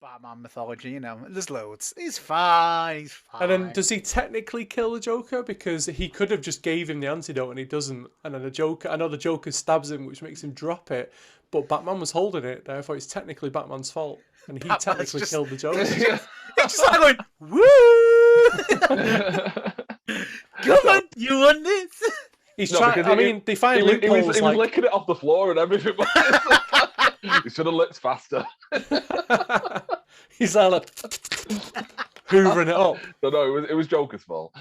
Batman mythology, there's loads. He's fine. He's fine. And then does he technically kill the Joker? Because he could have just gave him the antidote and he doesn't. And then I know the Joker stabs him, which makes him drop it. But Batman was holding it, therefore it's technically Batman's fault. And he technically killed the Joker. He's just like going, woo! Come on, you want this? He's trying. I mean, they find loopholes. He was licking it off the floor and everything. He should have licked faster. He's like hoovering it up. No, it was Joker's fault.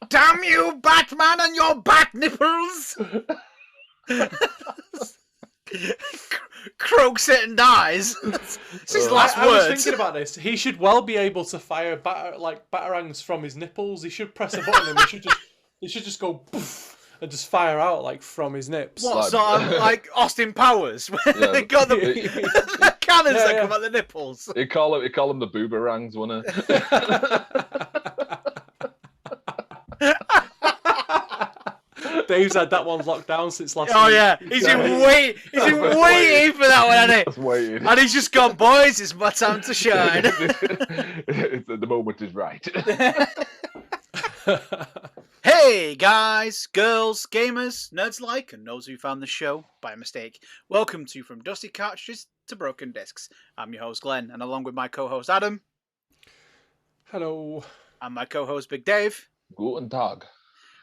Damn you, Batman, and your bat nipples! Croaks it and dies. It's his last words. I was thinking about this. He should well be able to fire batarangs from his nipples. He should press a button and he should just go poof and just fire out from his nips. What sort of like Austin Powers? Yeah, they got the cannons that come out the nipples. He call them the boomerangs, wouldn't it? Dave's had that one locked down since last week. Oh yeah, he's been waiting for that one, hasn't he? Just waiting. And he's just gone, boys, it's my time to shine. The moment is right. Hey guys, girls, gamers, nerds alike, and those who found the show by mistake. Welcome to From Dusty Cartridges to Broken Discs. I'm your host Glenn, and along with my co-host Adam. Hello. And my co-host Big Dave. Guten Tag.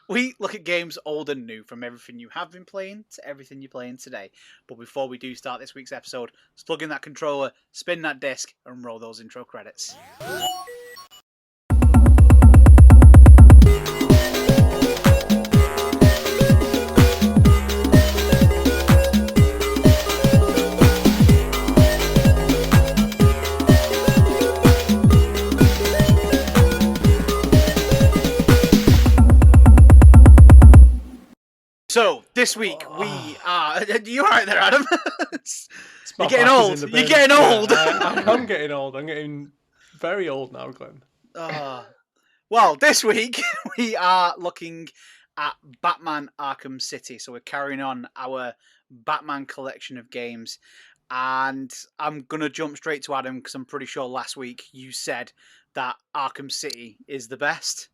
We look at games old and new, from everything you have been playing to everything you're playing today. But before we do start this week's episode, let's plug in that controller, spin that disc, and roll those intro credits. So, this week we are... You alright there, Adam? You're getting old. You're getting old. I'm getting old. I'm getting very old now, Glenn. Well, this week we are looking at Batman Arkham City. So we're carrying on our Batman collection of games. And I'm going to jump straight to Adam because I'm pretty sure last week you said that Arkham City is the best.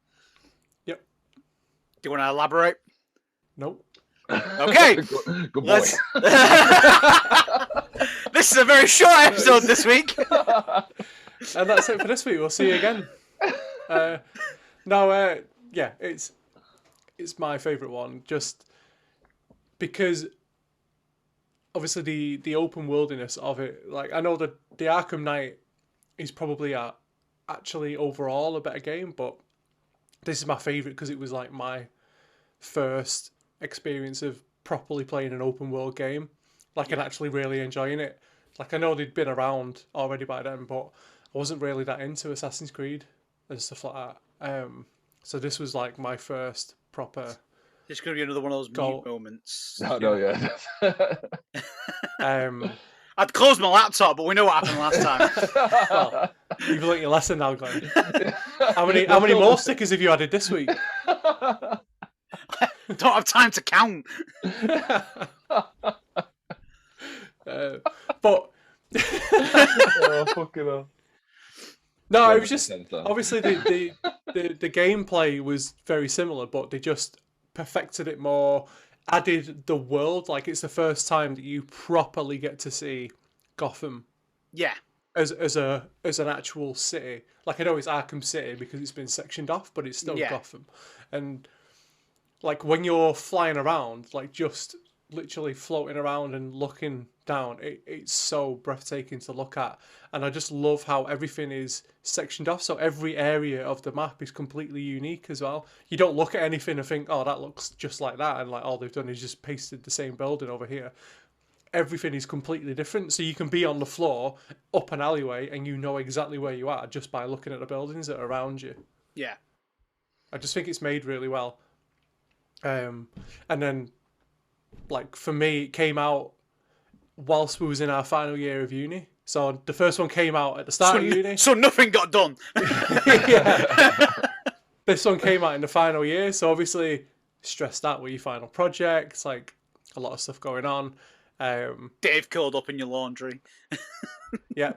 Yep. Do you want to elaborate? Nope. Okay. Good boy. This is a very short episode this week. And that's it for this week. We'll see you again. Yeah, it's my favourite one, just because obviously the open worldiness of it. Like, I know that the Arkham Knight is probably actually overall a better game, but this is my favourite because it was like my first experience of properly playing an open world game, and actually really enjoying it. Like, I know they'd been around already by then, but I wasn't really that into Assassin's Creed and stuff like that. So this was like my first proper. It's going to be another one of those mute moments. No, yeah. I'd closed my laptop, but we know what happened last time. Well, you've learnt your lesson now, Glenn. How many more stickers have you added this week? Don't have time to count. But Oh, fucking hell. No, it was just obviously the gameplay was very similar, but they just perfected it more, added the world. Like, it's the first time that you properly get to see Gotham. Yeah. As an actual city. Like, I know it's Arkham City because it's been sectioned off, but it's still Gotham. And like, when you're flying around, like, just literally floating around and looking down, it's so breathtaking to look at. And I just love how everything is sectioned off, so every area of the map is completely unique as well. You don't look at anything and think, oh, that looks just like that, and like all they've done is just pasted the same building over here. Everything is completely different, so you can be on the floor up an alleyway and you know exactly where you are just by looking at the buildings that are around you. Yeah, I just think it's made really well. And then, like, for me, it came out whilst we was in our final year of uni. So the first one came out at the start of uni. So nothing got done. Yeah. This one came out in the final year, so obviously stressed out with your final projects, like a lot of stuff going on. Dave curled up in your laundry. Yeah,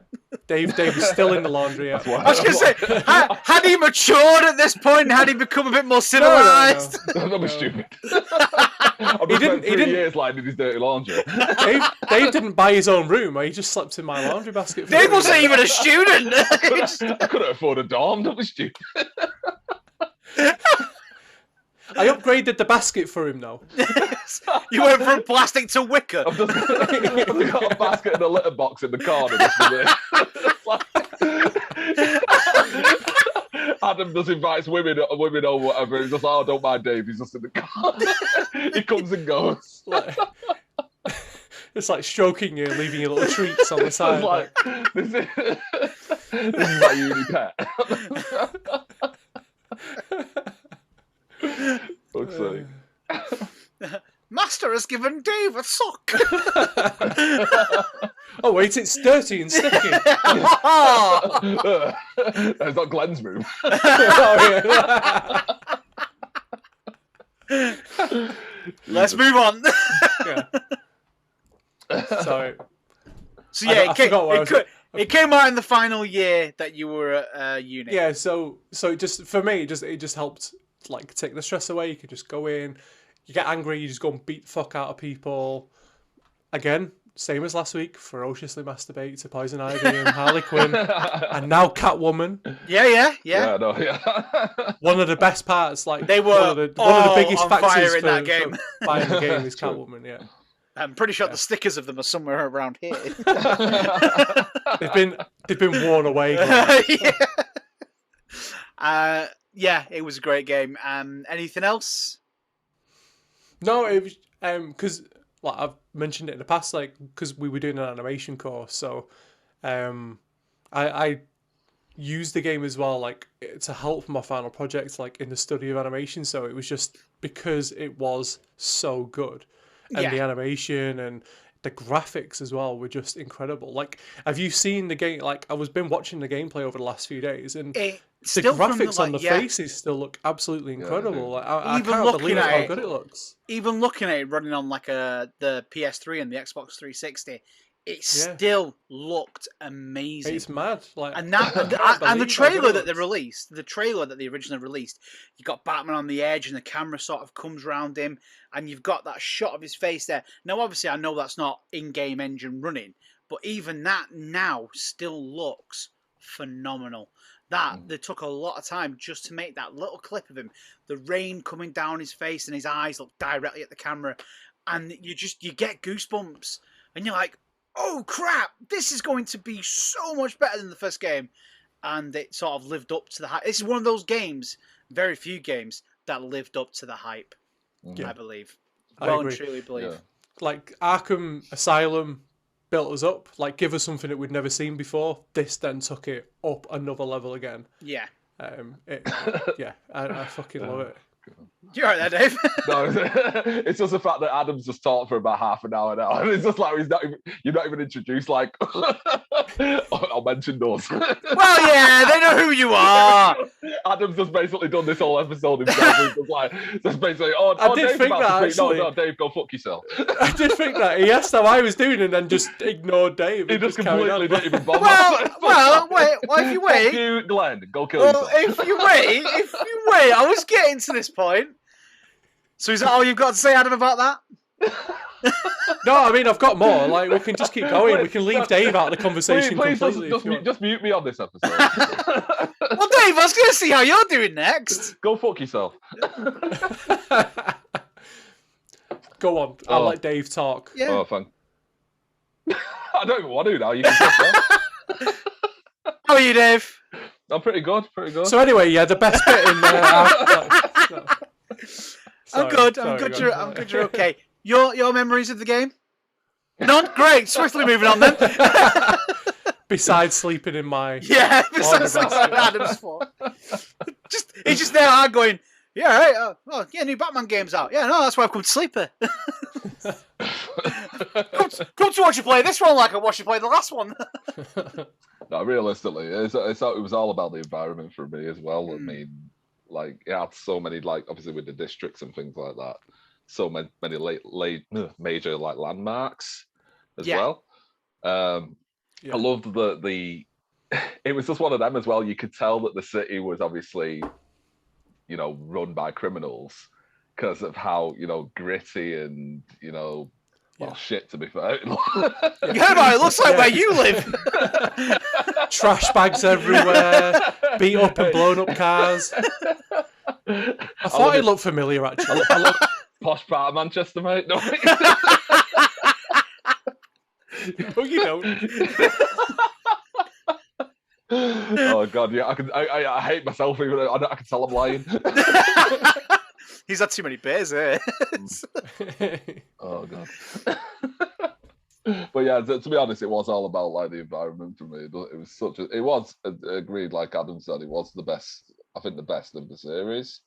Dave was still in the laundry. Yeah. I was going to say, had he matured at this point? Had he become a bit more civilized? No. Don't be stupid. I've been spent 3 years lying in his dirty laundry. Dave didn't buy his own room. He just slept in my laundry basket. Dave wasn't even a student. I couldn't afford a dorm. Don't be stupid. I upgraded the basket for him, though. You went from plastic to wicker. I've got a basket and a litter box in the corner. Adam just invites women or whatever. He's just like, oh, don't mind Dave. He's just in the corner. He comes and goes. It's like stroking you and leaving you little treats on the side. This is my uni pet. Fuck's sake. Master has given Dave a sock. Oh wait, it's dirty and sticky. That's not Glenn's room. Let's move on. Yeah. Sorry. So yeah, it came out in the final year that you were at uni. Yeah, so just for me, it just helped like take the stress away. You could just go in, you get angry, you just go and beat the fuck out of people. Again, same as last week, ferociously masturbate to Poison Ivy and Harley Quinn, and now Catwoman. Yeah. One of the best parts, like they were one of the biggest factors in that game. For buying the game is Catwoman. Yeah. I'm pretty sure the stickers of them are somewhere around here. they've been worn away. Yeah, it was a great game. Anything else? No, it was because like I've mentioned it in the past, like because we were doing an animation course, so I used the game as well, like to help my final project, like in the study of animation. So it was just because it was so good. And the animation and the graphics as well were just incredible. Like, have you seen the game? Like, been watching the gameplay over the last few days, and the graphics on the faces still look absolutely incredible. Like, I can't believe how good it looks. Even looking at it running on like the PS3 and the Xbox 360, it still looked amazing. It's mad. Like, and the trailer that they released, the trailer that they originally released, you got Batman on the edge and the camera sort of comes around him and you've got that shot of his face there. Now, obviously, I know that's not in-game engine running, but even that now still looks phenomenal. They took a lot of time just to make that little clip of him, the rain coming down his face and his eyes look directly at the camera, and you get goosebumps and you're like, oh crap, this is going to be so much better than the first game. And it sort of lived up to the hype. This is one of those games, very few games, that lived up to the hype, I believe. I agree. And truly believe. Yeah. Like, Arkham Asylum built us up, like, give us something that we'd never seen before. This then took it up another level again. Yeah. I fucking love it. You're right there, Dave. No, it's just the fact that Adam's just talked for about half an hour now, and it's just like you're not even introduced. Like, I'll mention those. Well, yeah, they know who you are. Adam's just basically done this whole episode himself. Just basically, I did Dave's think that actually. No, Dave, go fuck yourself. I did think that. He asked how I was doing, and then just ignored Dave. He just completely didn't even bother. Well, if you wait, fuck you, Glenn, go kill yourself. If you wait, I was getting to this point. So is that all you've got to say, Adam, about that? No, I mean, I've got more. Like, we can just keep going. We can leave Dave out of the conversation completely. Just mute me on this episode. Well, Dave, I was going to see how you're doing next. Go fuck yourself. Go on. I'll let Dave talk. Yeah. Oh, fun. I don't even want to now. You can talk. How are you, Dave? I'm pretty good. So anyway, the best bit in there. I'm good. You're okay. Your memories of the game? None? Great. Swiftly moving on then. Besides sleeping in my besides sleeping on Adam's floor. He's just there hard going, yeah, right. New Batman game's out. Yeah, no, that's why I've come to sleep here. come to watch you play this one like I watched you play the last one. No, realistically, it was all about the environment for me as well. I mean, like, it had so many, like, obviously with the districts and things like that, so many major like landmarks. as well. I loved the. It was just one of them as well. You could tell that the city was obviously, run by criminals because of how gritty and shit, to be fair. It looks like where you live. Trash bags everywhere, beat up and blown up cars. I thought it looked familiar, actually. I love posh part of Manchester, mate. No, no you don't. Oh god, yeah, I hate myself even. I can tell I'm lying. He's had too many beers, eh? Oh god. But yeah, to be honest, it was all about like the environment for me. It was agreed, like Adam said, it was the best. I think the best of the series.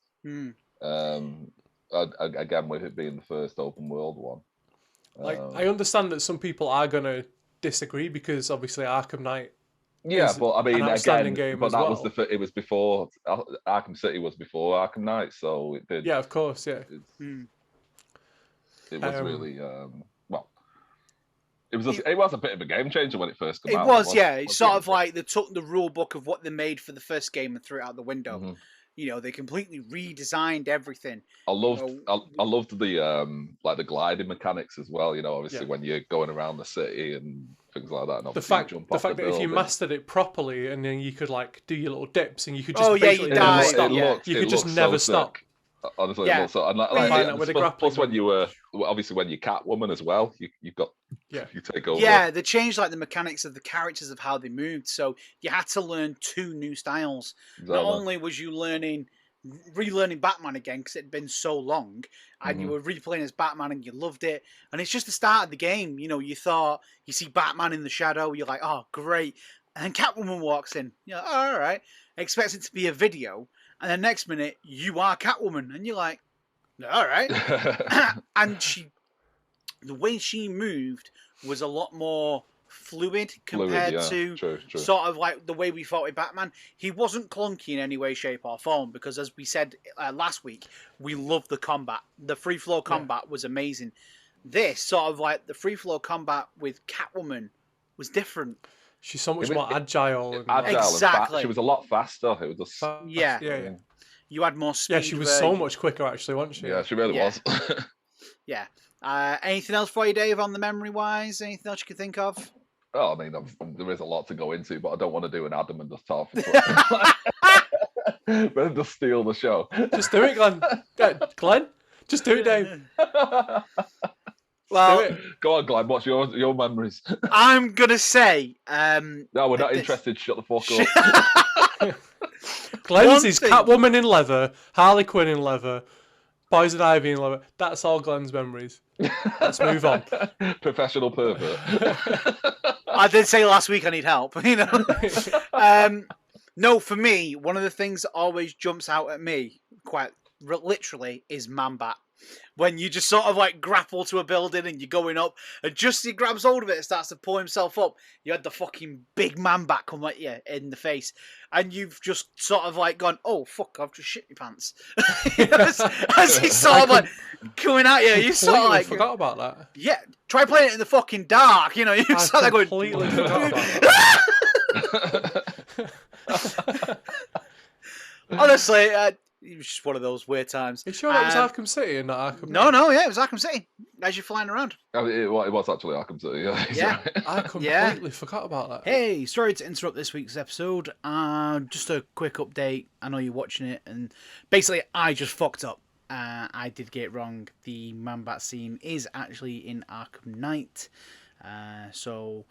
Again, with it being the first open world one. I understand that some people are gonna disagree because obviously Arkham Knight. Yeah, but I mean, again, game but that was it was before Arkham City was before Arkham Knight, so it did. Yeah, of course, yeah. It was really it was a bit of a game changer when it first came out. It was, yeah. It's sort of like they took the rule book of what they made for the first game and threw it out the window. Mm-hmm. They completely redesigned everything. I loved the like the gliding mechanics as well. Obviously when you're going around the city and things like that. And the fact that if you mastered it properly and then you could like do your little dips and you could just you could just never stop. Honestly, yeah. Also, and plus when you were obviously when you're Catwoman as well, you take over. Yeah, they changed like the mechanics of the characters of how they moved, so you had to learn 2 new styles. Exactly. Not only was you relearning Batman again because it had been so long, and you were replaying as Batman and you loved it, and it's just the start of the game. You thought you see Batman in the shadow, you're like, oh great, and then Catwoman walks in, you're like, oh, all right, expect it to be a video. And the next minute, you are Catwoman, and you're like, all right. And the way she moved was a lot more fluid compared to true. Sort of like the way we fought with Batman. He wasn't clunky in any way, shape, or form because, as we said last week, we loved the combat. The free flow combat was amazing. This sort of like the free flow combat with Catwoman was different. She's so much more agile. Exactly. She was a lot faster. It was just yeah. You had more speed. Yeah, she was so much quicker, actually, wasn't she? Yeah, she really was. Yeah. Anything else for you, Dave, on the memory-wise? Anything else you can think of? Oh, I mean, there is a lot to go into, but I don't want to do an Adam and just talk. Better just steal the show. Just do it, Glenn. Glenn, just do it, Dave. Well, go on, Glenn. What's your memories? I'm gonna say. No, we're not interested. Shut the fuck up. Glenn's is Catwoman in leather, Harley Quinn in leather, Poison Ivy in leather. That's all Glenn's memories. Let's move on. Professional pervert. I did say last week I need help. No, for me, one of the things that always jumps out at me, quite literally, is Man-Bat. When you just sort of like grapple to a building and you're going up, and just as he grabs hold of it and starts to pull himself up, you had the fucking big Man-Bat come at you in the face, and you've just sort of like gone, oh fuck, I've just shit my pants. as he's sort of like coming at you, you sort of like forgot about that. Yeah, try playing it in the fucking dark. You start there going. Completely forgot about that. Honestly. It was just one of those weird times. You sure that was Arkham City and not Arkham? No, it was Arkham City. As you're flying around. It was actually Arkham City. Yeah. I completely forgot about that. Hey, sorry to interrupt this week's episode. Just a quick update. I know you're watching it, and basically, I just fucked up. I did get it wrong. The Man-Bat scene is actually in Arkham Knight. So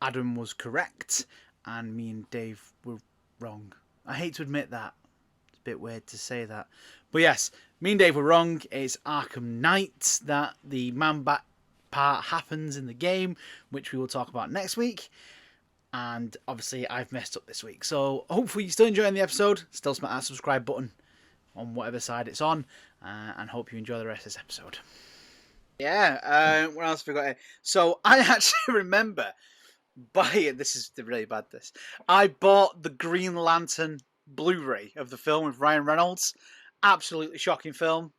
Adam was correct, and me and Dave were wrong. I hate to admit that. Bit weird to say that, but yes, me and Dave were wrong. It's Arkham Knight that the Man-Bat part happens in the game, which we will talk about next week. And obviously I've messed up this week, so hopefully you're still enjoying the episode. Still smack that subscribe button on whatever side it's on, and hope you enjoy the rest of this episode. Yeah, what else have we got here? So I actually remember buying, this is really bad, I bought the Green Lantern Blu-ray of the film with Ryan Reynolds. Absolutely shocking film,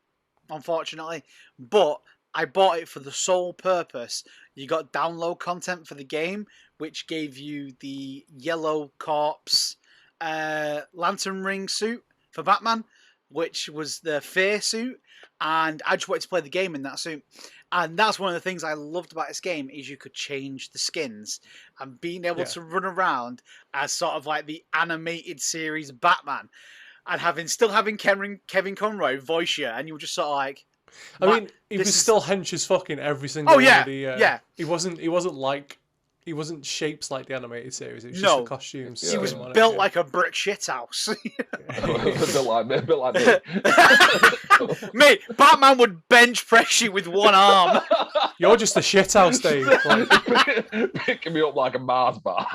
unfortunately. But I bought it for the sole purpose. you got download content for the game, which gave you the yellow corpse lantern ring suit for Batman, which was the Fear suit, and I just wanted to play the game in that suit. And that's one of the things I loved about this game is you could change the skins and being able to run around as sort of like the animated series Batman, and still having Kevin Conroy voice you, and you were just sort of like. I mean, he was still hench as fuck in every single one of the. He wasn't shapes like the animated series. It was just the costumes. He was built like a brick shithouse. a bit like me. Mate, Batman would bench press you with one arm. You're just a shithouse, Dave. Like... Picking me up like a Mars bar.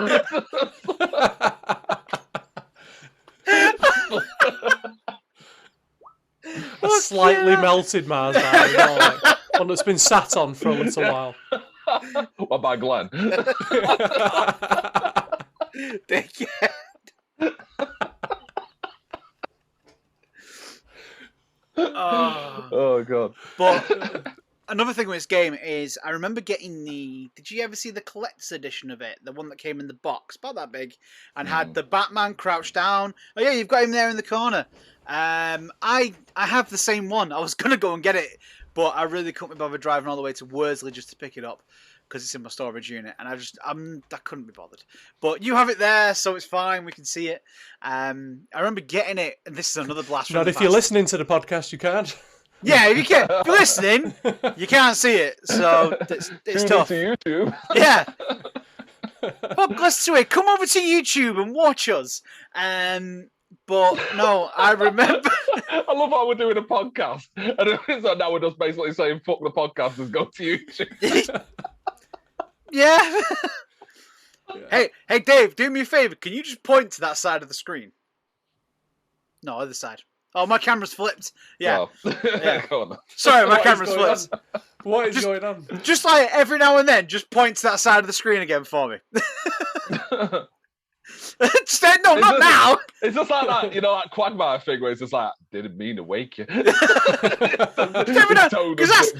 A slightly melted Mars bar, you know, like one that's been sat on for a little while. What by Glenn? Dickhead. Oh god. But another thing with this game is I remember getting did you ever see the collector's edition of it? The one that came in the box, about that big, and had the Batman crouched down. Oh yeah, you've got him there in the corner. I have the same one. I was gonna go and get it, but I really couldn't be bothered driving all the way to Worsley just to pick it up because it's in my storage unit, and I couldn't be bothered. But you have it there, so it's fine. We can see it. I remember getting it, and this is another blast from Not the if past. you're listening to the podcast, you can't. Yeah, if you're listening, you can't see it, so it's tough. To YouTube. Yeah. But listen to it. Come over to YouTube and watch us. But no, I remember. I love how we're doing a podcast, and so now we're just basically saying "fuck the podcast" and go to YouTube. Yeah. Hey, Dave, do me a favor. Can you just point to that side of the screen? No, other side. Oh, my camera's flipped. Yeah. Oh. Yeah. Go on. Sorry, my camera's flipped. What is going on? Just like every now and then, just point to that side of the screen again for me. No, not now. It's just like that, that Quagmire thing where it's just like, didn't mean to wake you. Because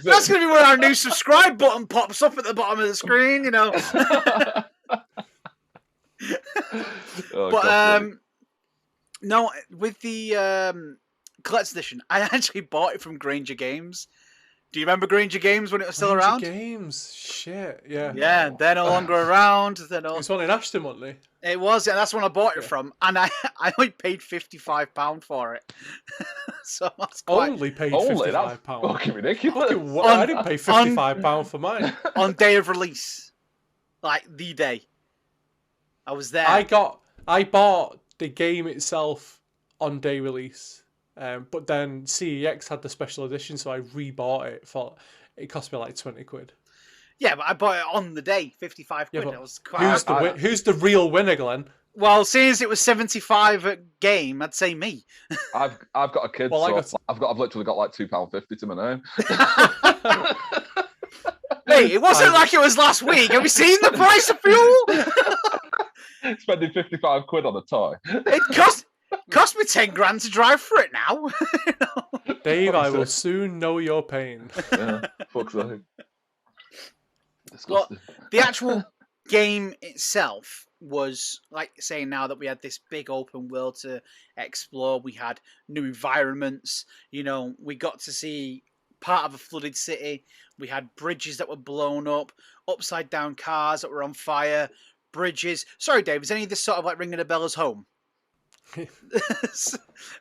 that's going to be where our new subscribe button pops up at the bottom of the screen, But no, with the collector's edition, I actually bought it from Granger Games. Do you remember Granger Games when it was still around? Games, shit, yeah. Yeah, they're no longer around. It's one in Ashton, wasn't they? It was, and that's when I bought it from. And I only paid £55 for it. So that's quite... Only paid £55? That's fucking ridiculous. I didn't pay £55 for mine. On day of release. Like, the day. I was there. I bought the game itself on day release. But then CEX had the special edition, so I rebought it it cost me like 20 quid. Yeah, but I bought it on the day, 55 quid. It was quite who's the real winner, Glenn? Well, seeing as it was 75 at game, I'd say me. I've got a kid, so I've literally got like £2.50 to my name. Hey, it wasn't like it was last week. Have you seen the price of fuel? Spending 55 quid on a toy. It cost me 10 grand to drive for it now. Dave, I will soon know your pain. Yeah, fuck's sake. Well, the actual game itself was, like saying now that we had this big open world to explore, we had new environments, we got to see part of a flooded city, we had bridges that were blown up, upside down cars that were on fire, bridges. Sorry, Dave, is any of this sort of like ringing a bell as home?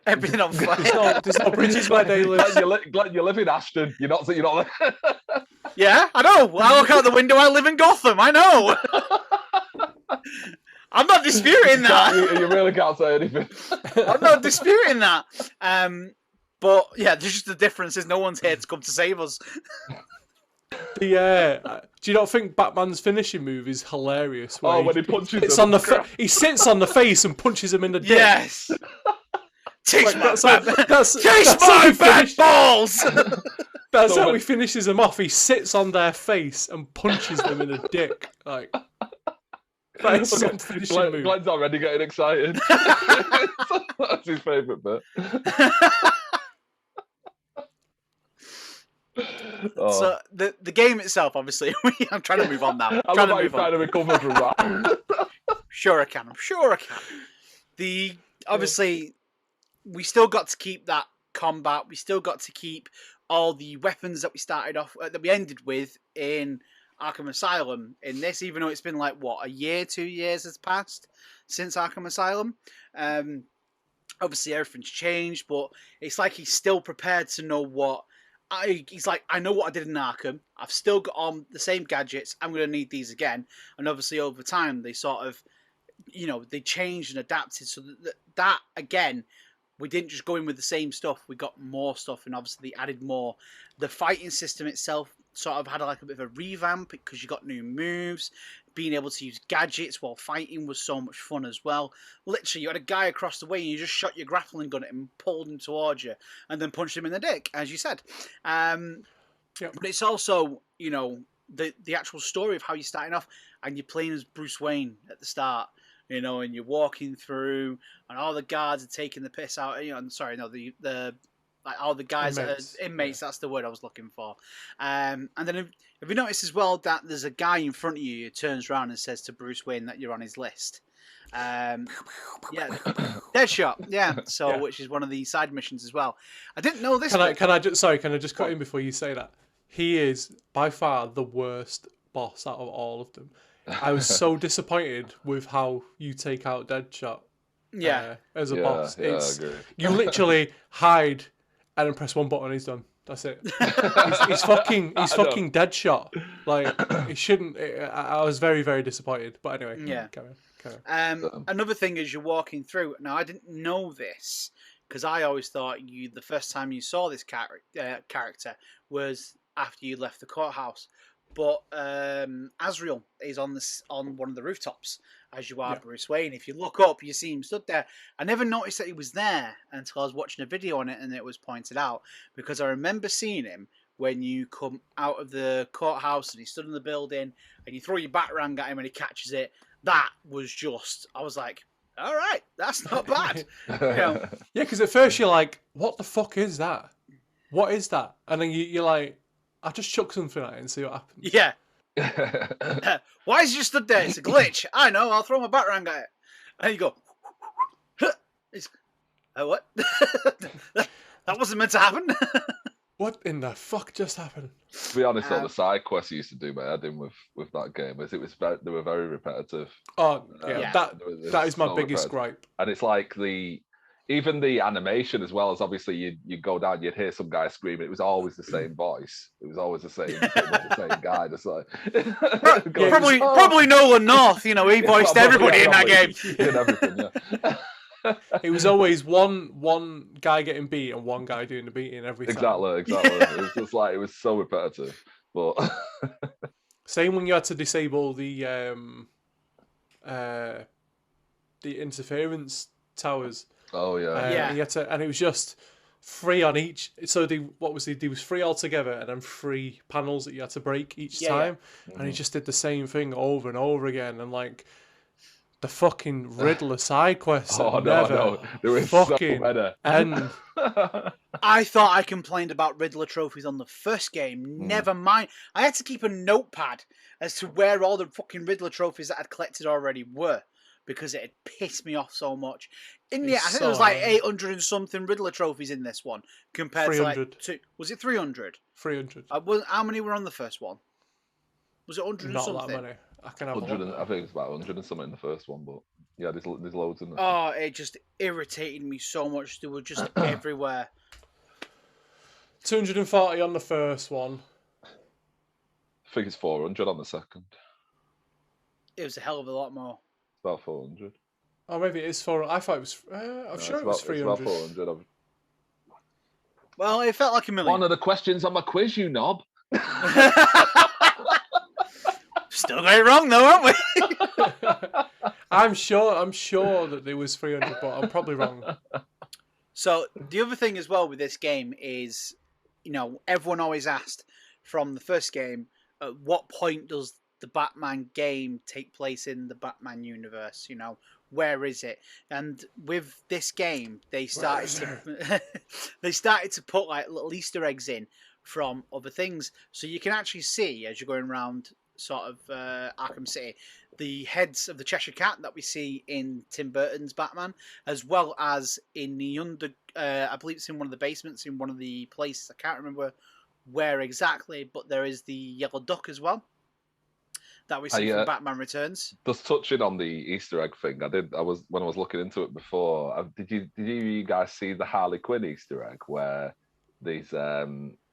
Everything on fire. There's no bridges where they live. Glenn, you live in Ashton. You're not there. Yeah, I know. I look out the window. I live in Gotham. I know. I'm not disputing that. You really can't say anything. I'm not disputing that. But yeah, there's just the difference is no one's here to come to save us. Do you not think Batman's finishing move is hilarious? When he punches him. He sits on the face and punches him in the dick. Yes. Taste my bad balls! That's how he finishes them off. He sits on their face and punches them in the dick. Like, that's some finishing move. Glenn's already getting excited. That's his favourite bit. So the game itself, obviously, I'm trying to move on now. I'm trying to recover from that. Sure I can. I'm sure I can. Obviously, we still got to keep that combat. We still got to keep all the weapons that we started off that we ended with in Arkham Asylum in this, even though it's been like what, a year, 2 years has passed since Arkham Asylum. Obviously everything's changed, but it's like he's still prepared to know what he's like. I know what I did in Arkham. I've still got on the same gadgets. I'm going to need these again. And obviously over time they sort of, they changed and adapted so that again, we didn't just go in with the same stuff. We got more stuff, and obviously they added more. The fighting system itself sort of had like a bit of a revamp because you got new moves. Being able to use gadgets while fighting was so much fun as well. Literally, you had a guy across the way and you just shot your grappling gun at him, pulled him towards you, and then punched him in the dick, as you said. But it's also, the actual story of how you're starting off, and you're playing as Bruce Wayne at the start. And you're walking through, and all the guards are taking the piss out. All the guys inmates. That are inmates. Yeah. That's the word I was looking for. And then have you noticed as well that there's a guy in front of you who turns around and says to Bruce Wayne that you're on his list? Deadshot. Yeah. So which is one of the side missions as well. I didn't know this. Can I just cut in before you say that? He is by far the worst boss out of all of them. I was so disappointed with how you take out Deadshot. As a boss, you literally hide and then press one button and he's done. That's it. He's fucking Deadshot. Like he shouldn't. I was very, very disappointed. But anyway, carry on. Another thing is you're walking through. Now I didn't know this because I always thought the first time you saw this character was after you left the courthouse. But Azrael is on one of the rooftops, as you are Bruce Wayne. If you look up, you see him stood there. I never noticed that he was there until I was watching a video on it and it was pointed out. Because I remember seeing him when you come out of the courthouse and he stood in the building and you throw your batarang at him and he catches it. That was just, I was like, all right, that's not bad. Yeah, because at first you're like, what the fuck is that? What is that? And then you're like, I'll just chuck something at it and see what happens. Yeah. Why is he just stood there? It's a glitch. I know, I'll throw my batarang at it. And you go, what? That wasn't meant to happen. What in the fuck just happened? To be honest, the side quests used to do my head in with that game. They were very repetitive. Oh, that is my biggest gripe. And it's like even the animation as well as obviously you go down, you'd hear some guy screaming. It was always the same voice. It was always the same guy. Just like probably Nolan North. He voiced everybody in that game. In everything, It was always one guy getting beat and one guy doing the beating every time. Exactly. It was just like it was so repetitive. But same when you had to disable the interference towers. Oh yeah. And you had to, and it was just 3 on each. So there was 3 altogether, and then 3 panels that you had to break each time. Yeah. And he just did the same thing over and over again, and like the fucking Riddler side quests. No, there was fucking so many. And I thought I complained about Riddler trophies on the first game. Never mind. I had to keep a notepad as to where all the fucking Riddler trophies that I'd collected already were. Because it had pissed me off so much. I think there was like 800 and something Riddler trophies in this one compared 300. to was it 300? 300. How many were on the first one? Was it 100 and something? Not that many. I can have 100. I think it's about 100 and something in the first one, but yeah, there's loads in there. Oh, it just irritated me so much. They were just everywhere. 240 on the first one. I think it's 400 on the second. It was a hell of a lot more. About 400. Oh, maybe it is 400. I thought it was. I'm sure it was 300. It's about 400. Well, it felt like a million. One of the questions on my quiz, you knob. Still got it wrong, though, aren't we? I'm sure that there was 300, but I'm probably wrong. So the other thing as well with this game is, everyone always asked from the first game, at what point does the Batman game take place in the Batman universe? Where is it? And with this game, they started to put like little Easter eggs in from other things. So you can actually see as you're going around sort of Arkham City, the heads of the Cheshire Cat that we see in Tim Burton's Batman, as well as in the I believe it's in one of the basements in one of the places. I can't remember where exactly, but there is the yellow duck as well that we see from Batman Returns. Just touching on the Easter egg thing, when I was looking into it before. Did you guys see the Harley Quinn Easter egg where there's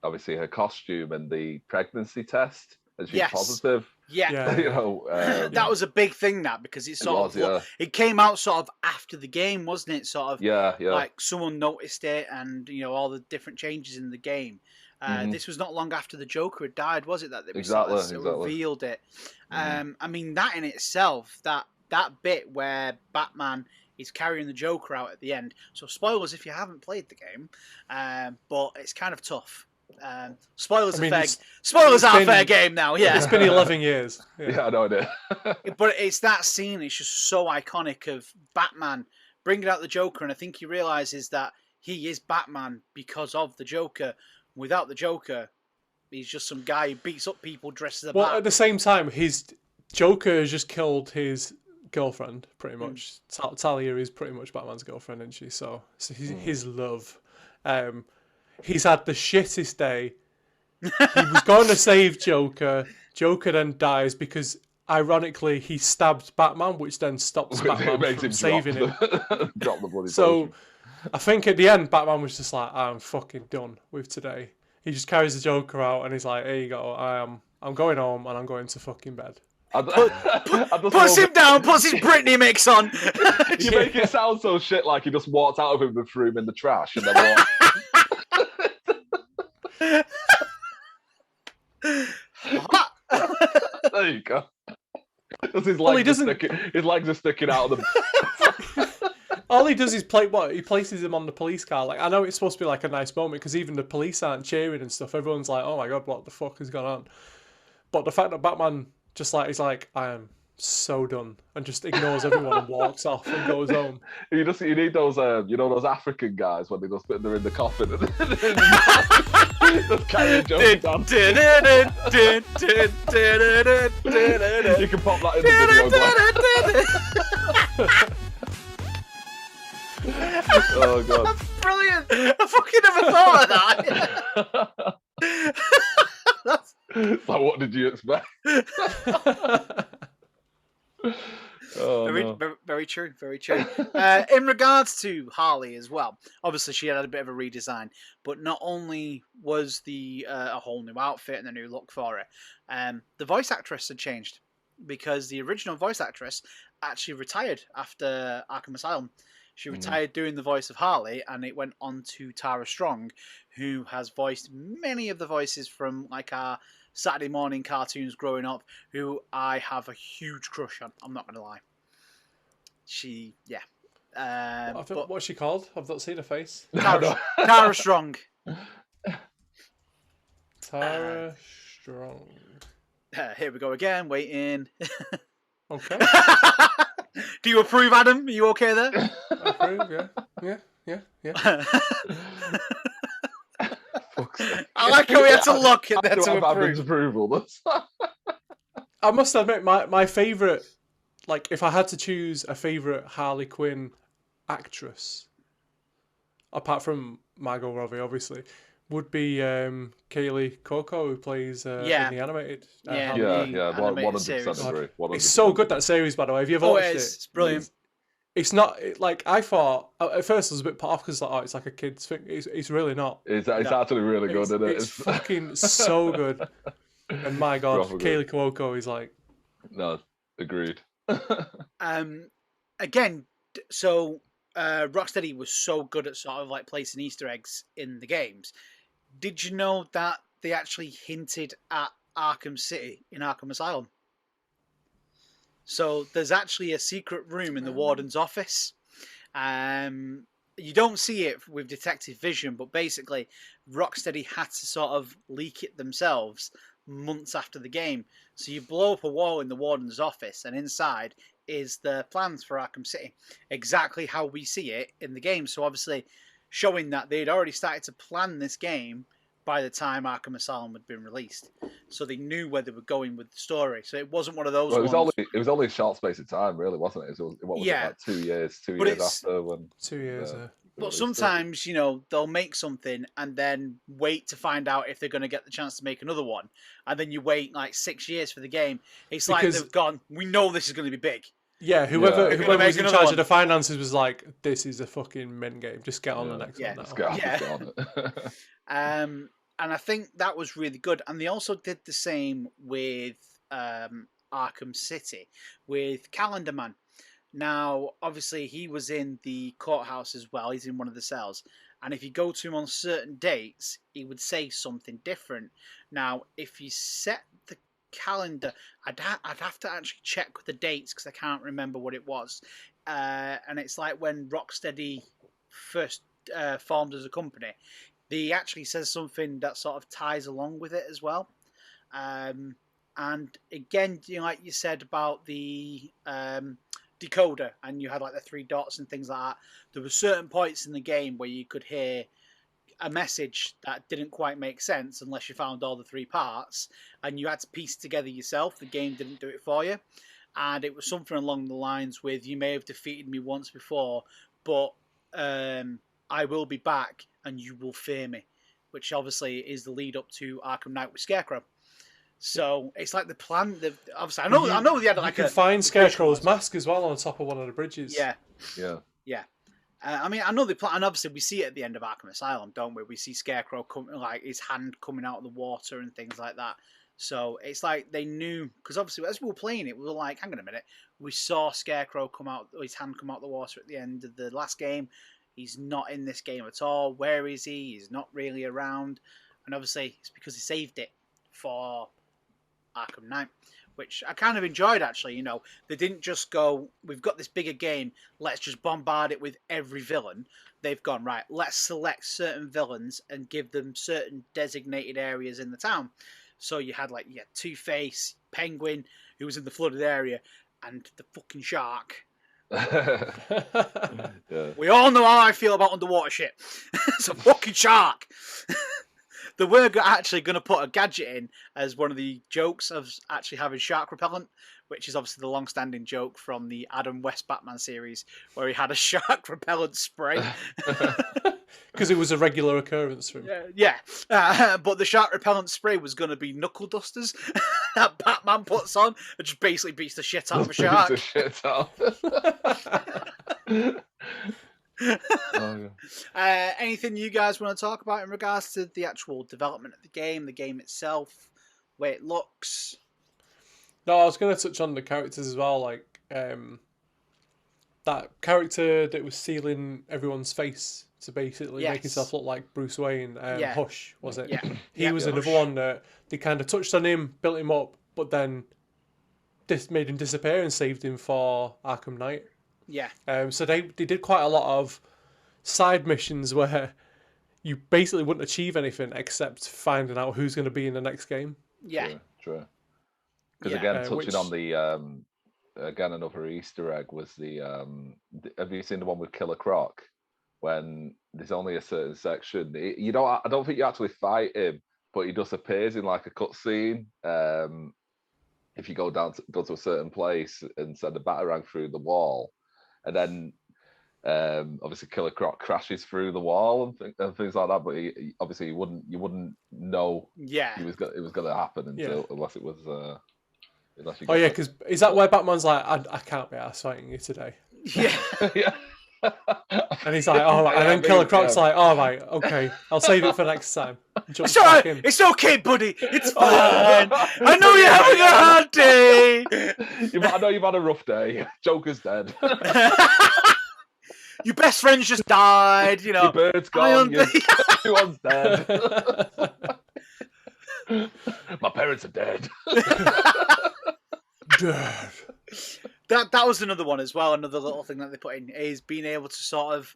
obviously her costume and the pregnancy test and she's positive? Yeah, you know, that was a big thing because it came out sort of after the game, wasn't it? Sort of like someone noticed it, and you know all the different changes in the game. This was not long after the Joker had died, was it? That they revealed it. I mean, that in itself, that bit where Batman is carrying the Joker out at the end. So spoilers if you haven't played the game, but it's kind of tough. Spoilers are fair game now. Yeah, it's been 11 years. Yeah, I know it is. But it's that scene. It's just so iconic of Batman bringing out the Joker, and I think he realizes that he is Batman because of the Joker. Without the Joker, he's just some guy who beats up people dressed as a bat. At the same time, his Joker has just killed his girlfriend, pretty much. Talia is pretty much Batman's girlfriend, isn't she? So his love. He's had the shittest day. He was going to save Joker. Joker then dies because, ironically, he stabbed Batman, which then stops Batman from saving him. Drop the bloody potion. I think at the end, Batman was just like, I'm fucking done with today. He just carries the Joker out and he's like, here you go, I'm going home and I'm going to fucking bed. Puts him down, puts his Britney mix on. You make it sound so shit like he just walked out of him and threw him in the trash and then walked. There you go. His legs are sticking out of the... All he does is he places him on the police car. Like, I know it's supposed to be like a nice moment because even the police aren't cheering and stuff. Everyone's like, "Oh my god, what the fuck has gone on?" But the fact that Batman he's like, "I am so done," and just ignores everyone and walks off and goes home. You need those, those African guys when they're in the coffin and just carrying Joker down. You can pop that in the video. Oh god, that's brilliant! I fucking never thought of that. Like, what did you expect? Very true, very true. In regards to Harley as well, obviously she had a bit of a redesign, but not only was a whole new outfit and a new look for her, the voice actress had changed because the original voice actress actually retired after Arkham Asylum. She retired doing the voice of Harley, and it went on to Tara Strong, who has voiced many of the voices from like our Saturday morning cartoons growing up, who I have a huge crush on. I'm not going to lie. What's she called? I've not seen her face. Tara Strong. Tara Strong. Here we go again, waiting. Okay. Do you approve, Adam? Are you okay there? I approve, yeah. I like how we had to look at that to approve. Approval. I must admit, my favourite, like, if I had to choose a favourite Harley Quinn actress, apart from Margot Robbie, obviously, would be Kaylee Cuoco, who plays in the animated. 100% agree. 100%. It's so good, that series, by the way. Have you ever watched it? It's brilliant. It's not like I thought at first. I was a bit put off because it's like a kid's thing. It's really not. It's actually really good, isn't it? It's fucking so good. And my god, Kaylee Cuoco is like. No, agreed. Again, so Rocksteady was so good at sort of like placing Easter eggs in the games. Did you know that they actually hinted at Arkham City in Arkham Asylum? So there's actually a secret room in the warden's office. You don't see it with detective vision, but basically Rocksteady had to sort of leak it themselves months after the game. So you blow up a wall in the warden's office, and inside is the plans for Arkham City, exactly how we see it in the game. So obviously showing that they'd already started to plan this game by the time Arkham Asylum had been released, so they knew where they were going with the story. So it wasn't one of those. Well, ones. It was only a short space of time, really, wasn't it? What was it, like 2 years? 2 years after when? 2 years. But sometimes, they'll make something and then wait to find out if they're going to get the chance to make another one, and then you wait like 6 years for the game. It's like they've gone, we know this is going to be big. Yeah, whoever was in charge of the finances was like, this is a fucking mint game. Just get on the next one now. Get on it. And I think that was really good. And they also did the same with Arkham City, with Calendar Man. Now, obviously, he was in the courthouse as well. He's in one of the cells. And if you go to him on certain dates, he would say something different. Now, if you set the calendar, I'd have to actually check the dates because I can't remember what it was. And it's like when Rocksteady first formed as a company. He actually says something that sort of ties along with it as well. And again, like you said about the decoder, and you had like the 3 dots and things like that. There were certain points in the game where you could hear a message that didn't quite make sense unless you found all the 3 parts, and you had to piece it together yourself. The game didn't do it for you, and it was something along the lines with, you may have defeated me once before, but I will be back and you will fear me, which obviously is the lead up to Arkham Knight with Scarecrow. So it's like the plan. Obviously, I know they had like you can find Scarecrow's mask as well on top of one of the bridges. Yeah. I mean, I know they plan, and obviously we see it at the end of Arkham Asylum, don't we? We see Scarecrow like his hand coming out of the water and things like that. So it's like they knew, because obviously as we were playing it, we were like, hang on a minute, we saw Scarecrow come out, his hand come out of the water at the end of the last game. He's not in this game at all. Where is he? He's not really around, and obviously it's because he saved it for Arkham Knight, which I kind of enjoyed actually. They didn't just go, we've got this bigger game, let's just bombard it with every villain. They've gone, right, let's select certain villains and give them certain designated areas in the town. So you had Two-Face, Penguin, who was in the flooded area, and the fucking shark. Yeah. We all know how I feel about underwater shit. It's a fucking shark. They were actually going to put a gadget in as one of the jokes of actually having shark repellent, which is obviously the long-standing joke from the Adam West Batman series, where he had a shark repellent spray. Because it was a regular occurrence for him. Yeah. But the shark repellent spray was going to be knuckle dusters that Batman puts on and just basically beats the shit out of a shark. Beats the shit out. Oh, yeah. Anything you guys want to talk about in regards to the actual development of the game itself, the way it looks? No, I was going to touch on the characters as well, like that character that was sealing everyone's face to basically make himself look like Bruce Wayne. Hush, was it? Yeah. He was another one that they kind of touched on him, built him up, but then made him disappear and saved him for Arkham Knight. Yeah. So they did quite a lot of side missions where you basically wouldn't achieve anything except finding out who's going to be in the next game. Yeah. True. Because again, touching on the again, another Easter egg was the have you seen the one with Killer Croc? When there's only a certain section, I don't think you actually fight him, but he just appears in like a cutscene. If you go to a certain place and send a batarang through the wall, and then obviously Killer Croc crashes through the wall and things like that. But obviously you wouldn't know it was going to happen unless it was unless you. Oh yeah, because is that where Batman's like, I can't be arsed fighting you today? Yeah. Yeah. And he's like, all right. And then Killer Croc's like, all right, okay, I'll save it for next time. It's all right. It's okay, buddy. It's fine. I know you're having a hard day. I know you've had a rough day. Joker's dead. Your best friend's just died. Your bird's gone. Everyone's dead. My parents are dead. Dead. That was another one as well. Another little thing that they put in is being able to sort of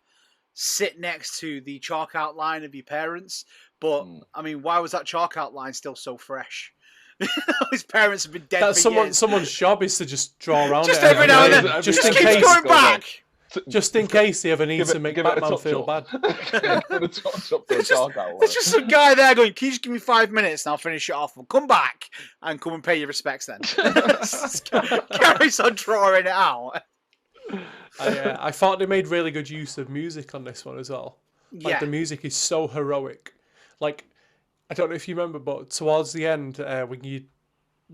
sit next to the chalk outline of your parents. But I mean, why was that chalk outline still so fresh? His parents have been dead for years. Someone's job is to just draw around just it every now and then. Just in case. Going back. Just in case he ever needs to make Batman feel bad. There's just some guy there going, can you just give me 5 minutes and I'll finish it off? We'll come back and come and pay your respects then. Carries on drawing it out. I thought they made really good use of music on this one as well. Like, the music is so heroic. Like, I don't know if you remember, but towards the end, when you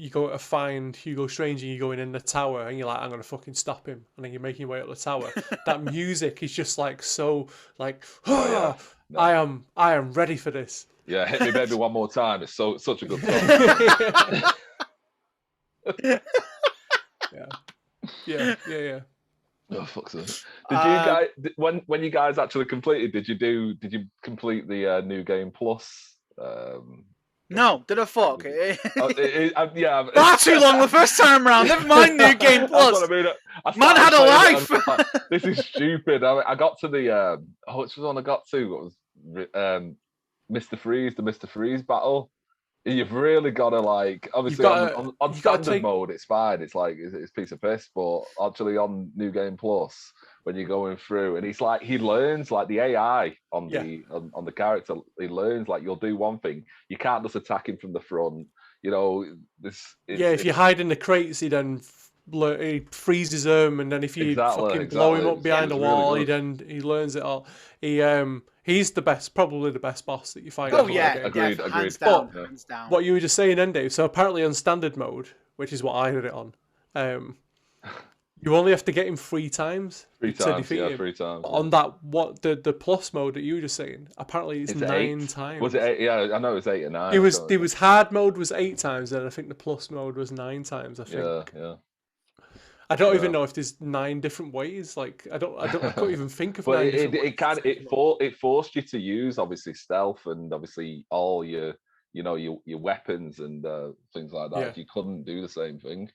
go to find Hugo Strange and you're going in the tower and you're like, I'm going to fucking stop him. And then you're making your way up the tower. That music is just like, so like, I am ready for this. Yeah, hit me baby one more time. It's such a good song. Yeah. Oh, fuck's sake. Did you guys, when you guys actually completed, did you complete the New Game Plus? No, did I fuck? Far too long the first time round. Never mind New Game Plus. That's what I mean. Man had a life. Like, this is stupid. I got to the which one I got to? What was Mr. Freeze, the Mr. Freeze battle? You've really got to, like, obviously on standard mode it's fine. It's like it's a piece of piss, but actually on New Game Plus, when you're going through, and it's like he learns, like the AI on the character, he learns, like, you'll do one thing, you can't just attack him from the front. You know, if you hide in the crates, he freezes them, and then if you fucking blow him up behind a wall, really he learns it all. He's probably the best boss that you find. Oh yeah, agreed. Hands down. What you were just saying then, Dave, so apparently on standard mode, which is what I did it on, you only have to get him 3 times to defeat him. 3 times. On that, the plus mode that you were just saying, apparently it's 9 times. Was it 8? Yeah, I know it was 8 or 9. It was hard mode was 8 times, and I think the plus mode was 9 times. I think. Yeah. I don't even know if there's 9 different ways. Like I couldn't even think of 9 different ways. It forced you to use, obviously, stealth and obviously all your weapons and things like that. You couldn't do the same thing.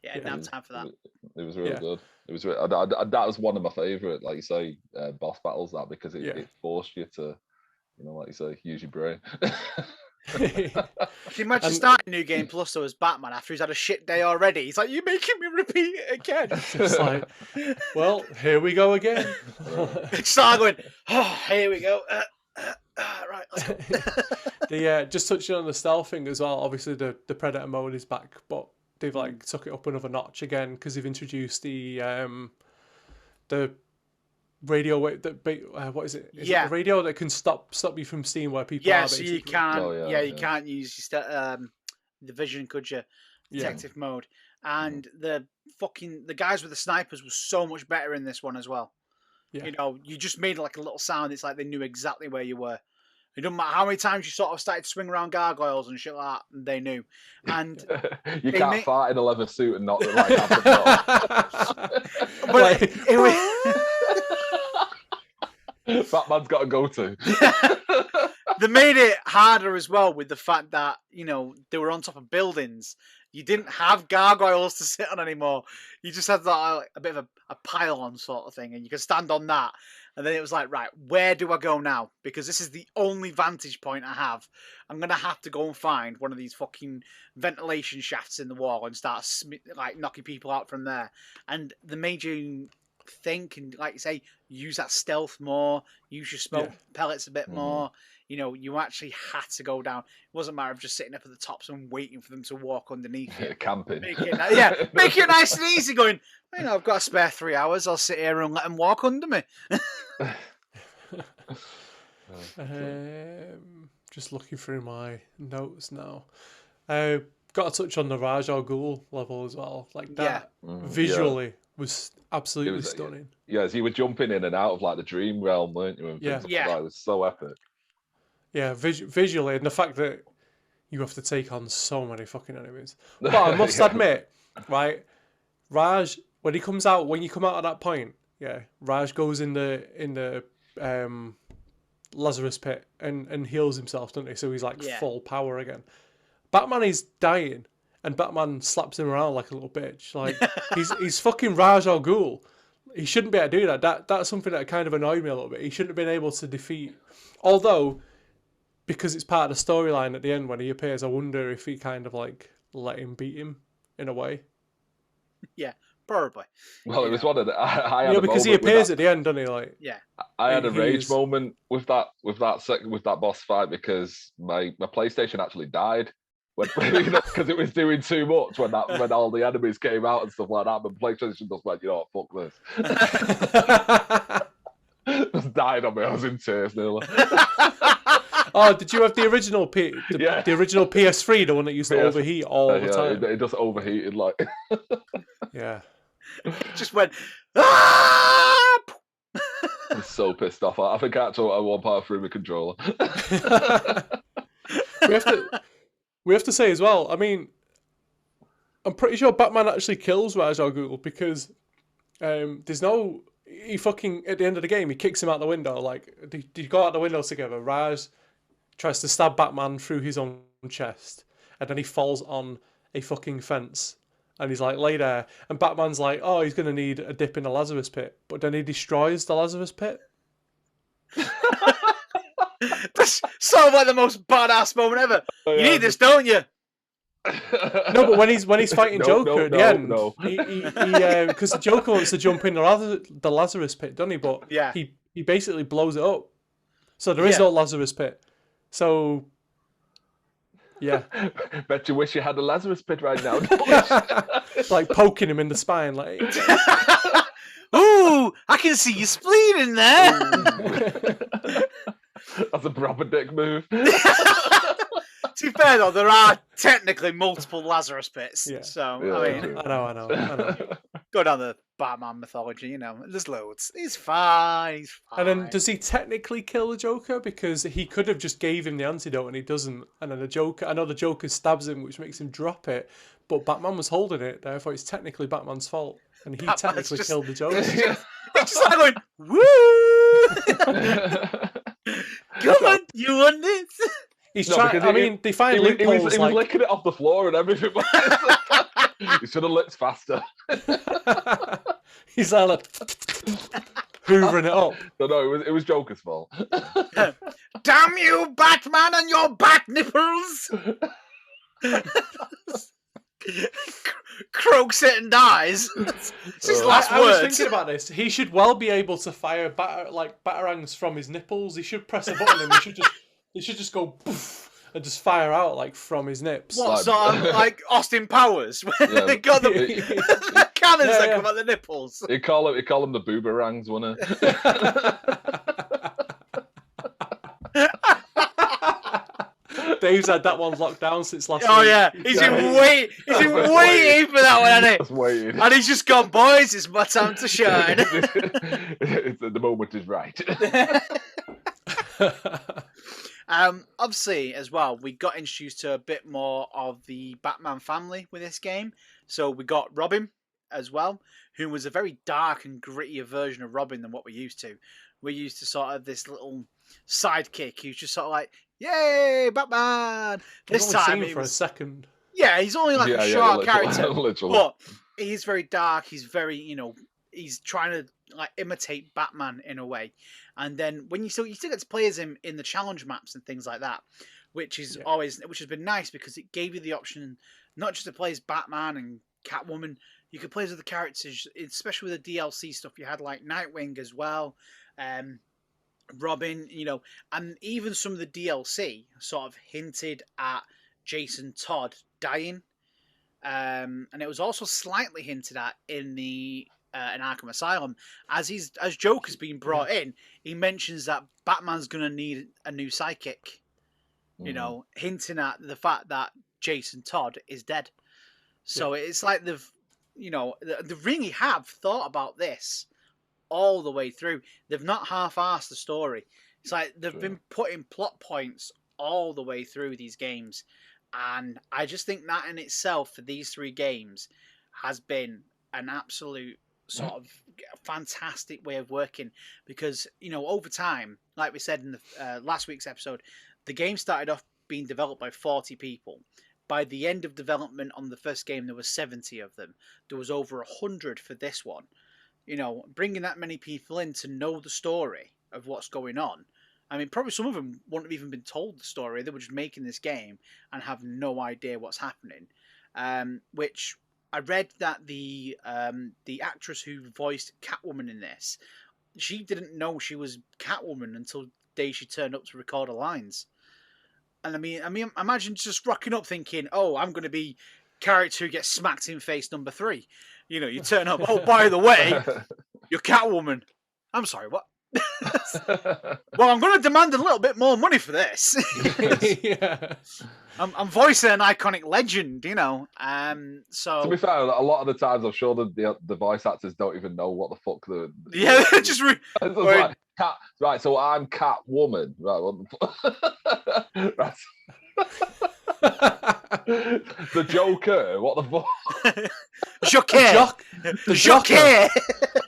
Yeah, I didn't have time for that. It was really good. It was that was one of my favourite, like you say, boss battles. That because it forced you to, like you say, use your brain. Can you imagine starting New Game Plus though as Batman after he's had a shit day already? He's like, you're making me repeat it again. It's like, well, here we go again. Start going, here we go. Right, let's go. Just touching on the stealth thing as well. Obviously, the Predator mode is back, but they've took it up another notch again because they've introduced the radio what is it? Is it the radio that can stop you from seeing where people are? So you can't. You can't use the vision, could you? Detective mode, and the guys with the snipers was so much better in this one as well. Yeah. You just made like a little sound. It's like they knew exactly where you were. It doesn't matter how many times you sort of started to swing around gargoyles and shit like that, and they knew. And you can't fight in a leather suit and not like that. But it was. Batman's got to go to. They made it harder as well with the fact that they were on top of buildings. You didn't have gargoyles to sit on anymore. You just had a bit of a pile-on sort of thing, and you could stand on that. And then it was like, right, where do I go now? Because this is the only vantage point I have. I'm going to have to go and find one of these fucking ventilation shafts in the wall and start knocking people out from there. And they made you think and, like you say, use that stealth more, use your smoke pellets a bit more. You actually had to go down. It wasn't a matter of just sitting up at the tops and waiting for them to walk underneath you. Camping. Make it nice and easy going, I've got a spare 3 hours. I'll sit here and let them walk under me. Just looking through my notes now. Got to touch on the Raj Al Ghul level as well. Like that visually was absolutely stunning. Yeah, as you were jumping in and out of like the dream realm, weren't you? And things like that. It was so epic. Yeah, visually, and the fact that you have to take on so many fucking enemies. But I must admit, right, Raj, when you come out at that point, Raj goes in the Lazarus pit and heals himself, doesn't he? So he's like full power again. Batman is dying, and Batman slaps him around like a little bitch. Like he's fucking Raj Al Ghul. He shouldn't be able to do that. That's something that kind of annoyed me a little bit. He shouldn't have been able to defeat, although. Because it's part of the storyline at the end when he appears, I wonder if he kind of like let him beat him in a way. Yeah, Probably. Well, it was one of the. I had because he appears at the end, doesn't he? Like, I had a rage moment with that boss fight because my PlayStation actually died because it was doing too much when all the enemies came out and stuff like that. But PlayStation just went, you know what, fuck this. Just died on me. I was in tears nearly. Oh, did you have the original the original PS3, the one that used to overheat all the time? It just overheated like. Yeah. It just went. Ah! I'm so pissed off. I think I actually at one part through my controller. we have to say as well. I mean, I'm pretty sure Batman actually kills Ra's al Ghul because there's no. He fucking at the end of the game he kicks him out the window. Like they go out the window together. Ra's tries to stab Batman through his own chest, and then he falls on a fucking fence. And he's like, lay there. And Batman's like, oh, he's going to need a dip in the Lazarus pit. But then he destroys the Lazarus pit. That's so like the most badass moment ever. You need this, don't you? No, but when he's fighting Joker at the end, because the Joker wants to jump in the Lazarus pit, doesn't he? But he basically blows it up. So there is no Lazarus pit. So... Yeah. Bet you wish you had a Lazarus pit right now. Like poking him in the spine, like. Ooh, I can see you spleen in there. That's a proper dick move. To be fair though, there are technically multiple Lazarus pits. Yeah. So I know. Go down the Batman mythology, you know. There's loads. He's fine. And then does he technically kill the Joker? Because he could have just gave him the antidote and he doesn't. And then the Joker stabs him, which makes him drop it. But Batman was holding it, therefore it's technically Batman's fault. And he technically killed the Joker. He's just like going, woo! Come on, you want this? He's trying. I mean, they find loopholes. He was licking it off the floor and everything. He should have licked faster. He's like hoovering it up. No, it was Joker's fault. Damn you, Batman, and your bat nipples! Croaks it and dies. It's his last I words. was thinking about this. He should well be able to fire batarangs from his nipples. He should press a button and he should just go poof and just fire out like from his nips. What sort of like Austin Powers? They got the cannons that come out the nipples. He call them the boomerangs, wouldn't it? Dave's had that one locked down since last week. Oh yeah, he's been waiting for that one, hasn't he? Just waiting. And he's just gone, boys, it's my time to shine. The moment is right. Obviously, as well, we got introduced to a bit more of the Batman family with this game. So we got Robin as well, who was a very dark and grittier version of Robin than what we're used to. We're used to sort of this little sidekick who's just sort of like, yay, Batman! This time for a second. Yeah, he's only like a short character, literally. but he's very dark. He's very, he's trying to like imitate Batman in a way. And then when you still get to play as him in the challenge maps and things like that, which has been nice because it gave you the option not just to play as Batman and Catwoman. You could play as other characters, especially with the DLC stuff. You had like Nightwing as well, Robin, and even some of the DLC sort of hinted at Jason Todd dying, and it was also slightly hinted at in the in Arkham Asylum as Joker's being brought in. He mentions that Batman's gonna need a new sidekick, hinting at the fact that Jason Todd is dead. So it's like they really have thought about this all the way through. They've not half-arsed the story. It's like they've been putting plot points all the way through these games. And I just think that in itself, for these 3 games, has been an absolute sort of fantastic way of working. Because, over time, like we said in the last week's episode, the game started off being developed by 40 people. By the end of development on the first game, there were 70 of them. There was over 100 for this one. Bringing that many people in to know the story of what's going on. I mean, probably some of them wouldn't have even been told the story. They were just making this game and have no idea what's happening. Which I read that the actress who voiced Catwoman in this, she didn't know she was Catwoman until the day she turned up to record her lines. And I mean, imagine just rocking up thinking, "Oh, I'm going to be character who gets smacked in face number 3." You know, you turn up. Oh, by the way, you're Catwoman. I'm sorry, what? Well, I'm going to demand a little bit more money for this. Yeah. I'm voicing an iconic legend, you know. So to be fair, a lot of the times I'm sure the voice actors don't even know what the fuck the just like, cat. Right, so I'm Catwoman. Right, what the fuck? Right. The Joker. What the fuck? Joker. The Joker.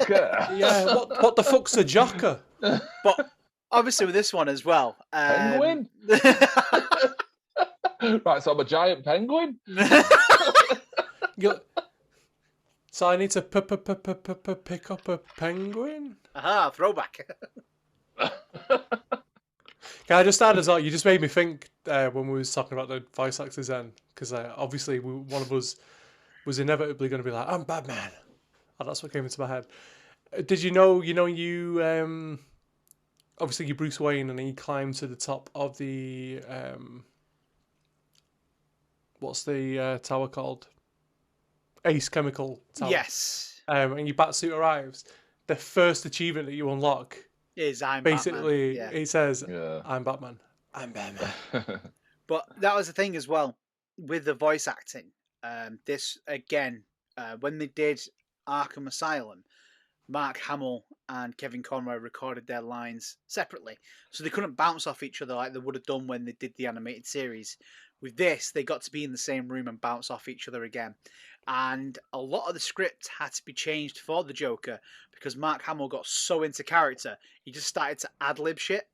Joker. Yeah. What the fuck's a Joker? But obviously with this one as well, Penguin. Right, so I'm a giant penguin. So I need to pick up a penguin. Aha, throwback. Can I just add as well? You just made me think when we was talking about the voice actors then, because obviously one of us was inevitably going to be like, "I'm Batman," and that's what came into my head. Did you know? You obviously you're Bruce Wayne, and he climbed to the top of the what's the tower called? Ace Chemical Tower. Yes. And your Batsuit arrives. The first achievement that you unlock is I'm basically Batman. Yeah. it says I'm Batman. I'm Batman. But that was the thing as well with the voice acting. This again, when they did Arkham Asylum, Mark Hamill and Kevin Conroy recorded their lines separately, so they couldn't bounce off each other like they would have done when they did the animated series. With this, they got to be in the same room and bounce off each other again. And a lot of the script had to be changed for the Joker because Mark Hamill got so into character, he just started to ad-lib shit.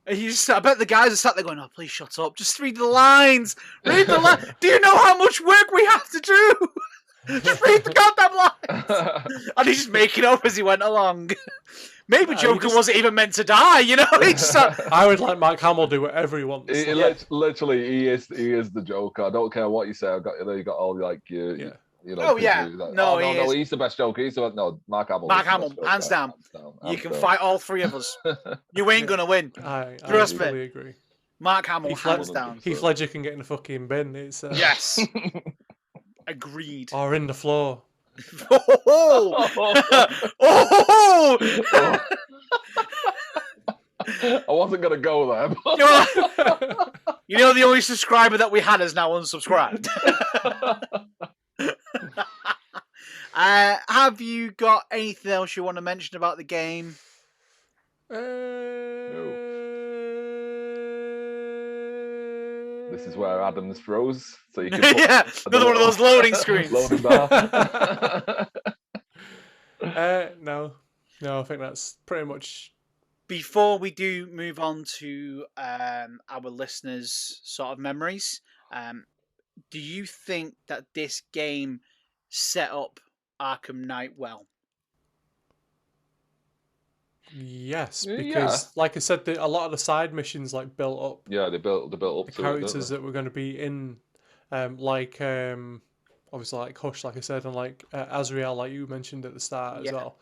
And I bet the guys are sat there going, "Oh, please shut up. Just read the lines. Read the lines. Do you know how much work we have to do? Just read the goddamn lines." And he's just making up as he went along. Maybe Joker wasn't even meant to die, you know? I would let Mark Hamill do whatever he wants. Literally, he is the Joker. I don't care what you say. You got all like you know. Oh yeah, no, he's the best Joker. Mark Hamill. Mark Hamill, hands down. You can fight all three of us. You ain't gonna win. I Trust me. agree. Mark Hamill, hands down. Heath Ledger can get in the fucking bin. It's yes. Agreed. Or in the floor. I wasn't gonna go there. You know, the only subscriber that we had is now unsubscribed. Have you got anything else you want to mention about the game? No. This is where Adam's froze, so you can another one of those loading screens. Loading bar. No, I think that's pretty much. Before we do move on to our listeners' sort of memories, do you think that this game set up Arkham Knight well? Yes, because like I said, a lot of the side missions like built up. Yeah, they built up the to characters that were going to be in, obviously like Hush, like I said, and like Azrael, like you mentioned at the start as well.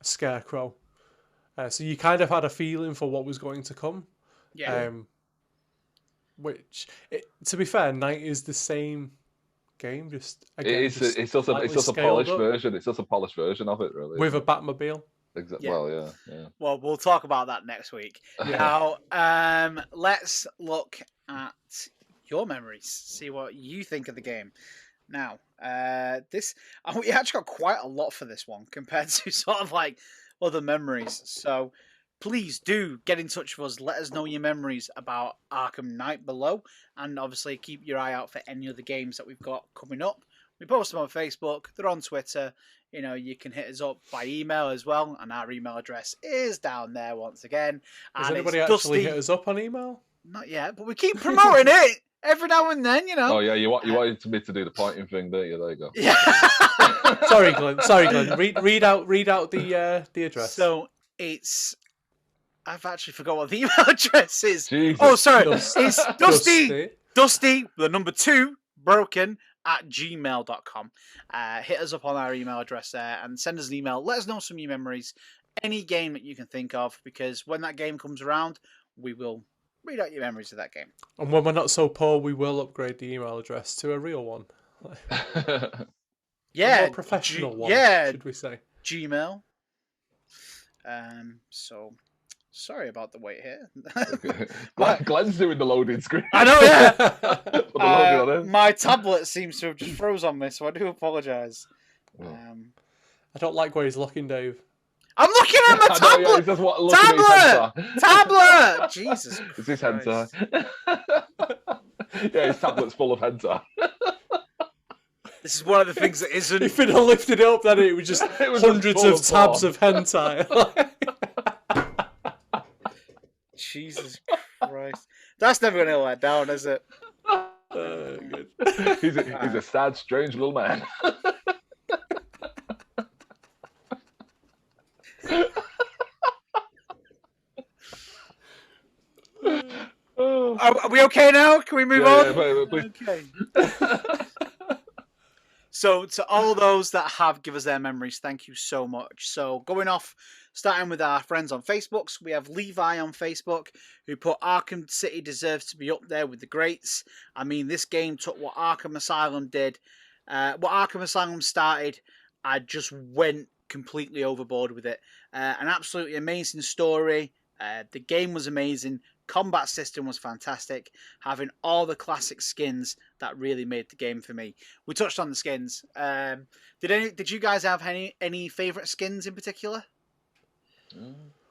Scarecrow. So you kind of had a feeling for what was going to come. Yeah. To be fair, Knight is the same game. Just again, it's just a polished version. It's just a polished version of it, really. With a Batmobile. Exactly. Yeah. Well, yeah. Well, we'll talk about that next week. Now, let's look at your memories. See what you think of the game. Now, we actually got quite a lot for this one compared to sort of like other memories. So please do get in touch with us. Let us know your memories about Arkham Knight below. And obviously keep your eye out for any other games that we've got coming up. We post them on Facebook. They're on Twitter. You know, you can hit us up by email as well. And our email address is down there once again. Has anybody actually hit us up on email? Not yet, but we keep promoting it every now and then, you know. Oh, yeah, you wanted me to do the pointing thing, don't you? There you go. Yeah. Sorry, Glenn. Read out the address. So it's... I've actually forgot what the email address is. Jesus. Oh, sorry. It's Dusty, the number 2, broken, gmail.com. Hit us up on our email address there and send us an email. Let us know some of your memories. Any game that you can think of, because when that game comes around, we will read out your memories of that game. And when we're not so poor, we will upgrade the email address to a real one. Yeah. A more professional one, should we say. Gmail. So, sorry about the wait here. Glenn's doing the loading screen. I know, yeah. My tablet seems to have just froze on me, so I do apologise. I don't like where he's looking, Dave. I'm looking at my tablet! Tablet! Jesus Christ. Is this hentai? Yeah, his tablet's full of hentai. This is one of the things that isn't... If it had lifted it up, then it was just hundreds of tabs of hentai. Jesus Christ. That's never going to let down, is it? Good. He's a sad, strange little man. Are we okay now? Can we move on? Yeah, please. Okay. So, to all those that have given us their memories, thank you so much. So, going off, starting with our friends on Facebook, we have Levi on Facebook, who put Arkham City deserves to be up there with the greats. I mean, this game took what Arkham Asylum did, what Arkham Asylum started. I just went completely overboard with it. An absolutely amazing story. The game was amazing. Combat system was fantastic. Having all the classic skins that really made the game for me. We touched on the skins. Did you guys have any favorite skins in particular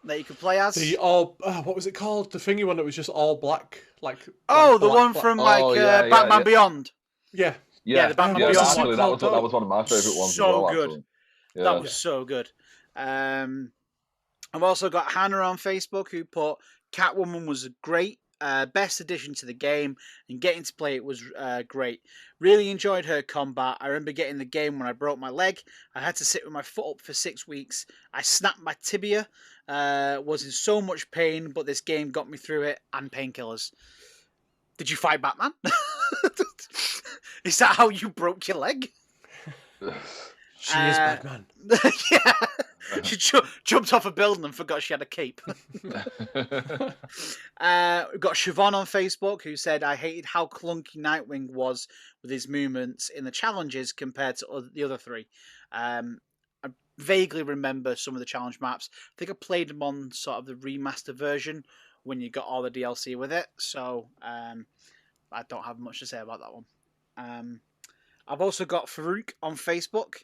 that you could play as? What was it called? The thingy one that was just all black, the one from Batman Beyond. Yeah, the Batman Beyond. Actually, that was one of my favorite ones. So good. Actually. Yeah. That was so good. I've also got Hannah on Facebook who put Catwoman was great, best addition to the game, and getting to play it was great. Really enjoyed her combat. I remember getting the game when I broke my leg. I had to sit with my foot up for 6 weeks. I snapped my tibia, was in so much pain, but this game got me through it, and painkillers. Did you fight Batman? Is that how you broke your leg? She is Batman. Yeah. She jumped off a building and forgot she had a cape. We've got Siobhan on Facebook who said, I hated how clunky Nightwing was with his movements in the challenges compared to the other three. I vaguely remember some of the challenge maps. I think I played them on sort of the remaster version when you got all the DLC with it. So I don't have much to say about that one. I've also got Farouk on Facebook.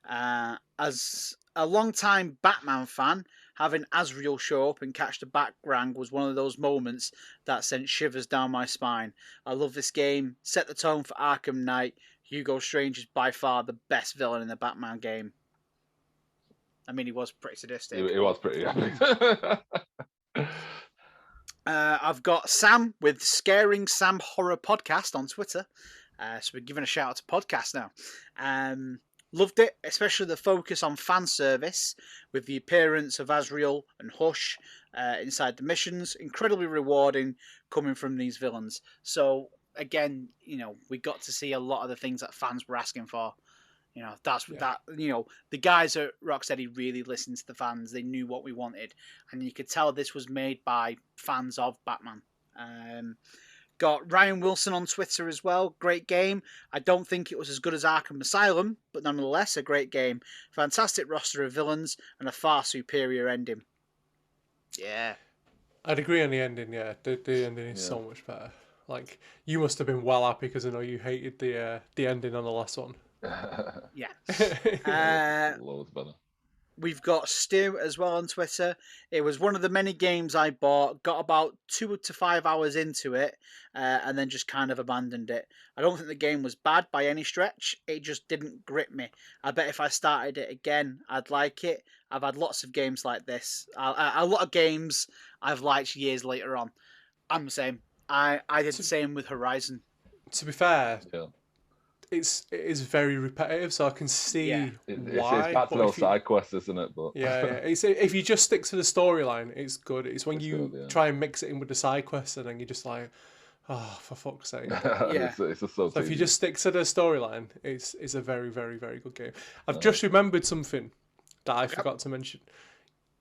As a long-time Batman fan, having Azrael show up and catch the Batarang was one of those moments that sent shivers down my spine. I love this game. Set the tone for Arkham Knight. Hugo Strange is by far the best villain in the Batman game. I mean, he was pretty sadistic. He was pretty epic. I've got Sam with Scaring Sam Horror Podcast on Twitter. So we're giving a shout out to podcast now. Loved it, especially the focus on fan service with the appearance of Azrael and Hush inside the missions. Incredibly rewarding coming from these villains. So again, we got to see a lot of the things that fans were asking for. The guys at Rocksteady really listened to the fans. They knew what we wanted, and you could tell this was made by fans of Batman. Got Ryan Wilson on Twitter as well. Great game. I don't think it was as good as Arkham Asylum, but nonetheless a great game. Fantastic roster of villains and a far superior ending. Yeah. I'd agree on the ending, yeah. The ending is so much better. Like, you must have been well happy because I know you hated the ending on the last one. Yeah. Loads better. We've got Stu as well on Twitter. It was one of the many games I bought, got about 2 to 5 hours into it, and then just kind of abandoned it. I don't think the game was bad by any stretch. It just didn't grip me. I bet if I started it again, I'd like it. I've had lots of games like this. A lot of games I've liked years later on. I'm the same. I did the same with Horizon. To be fair... Yeah. It is very repetitive, so I can see why. It's back to those side quests, isn't it? But if you just stick to the storyline, it's good. It's when you try and mix it in with the side quests, and then you're just like, Oh, for fuck's sake. Yeah. It's just so So if you tedious. just stick to the storyline, it's a very, very, very good game. I've just remembered something that I forgot to mention.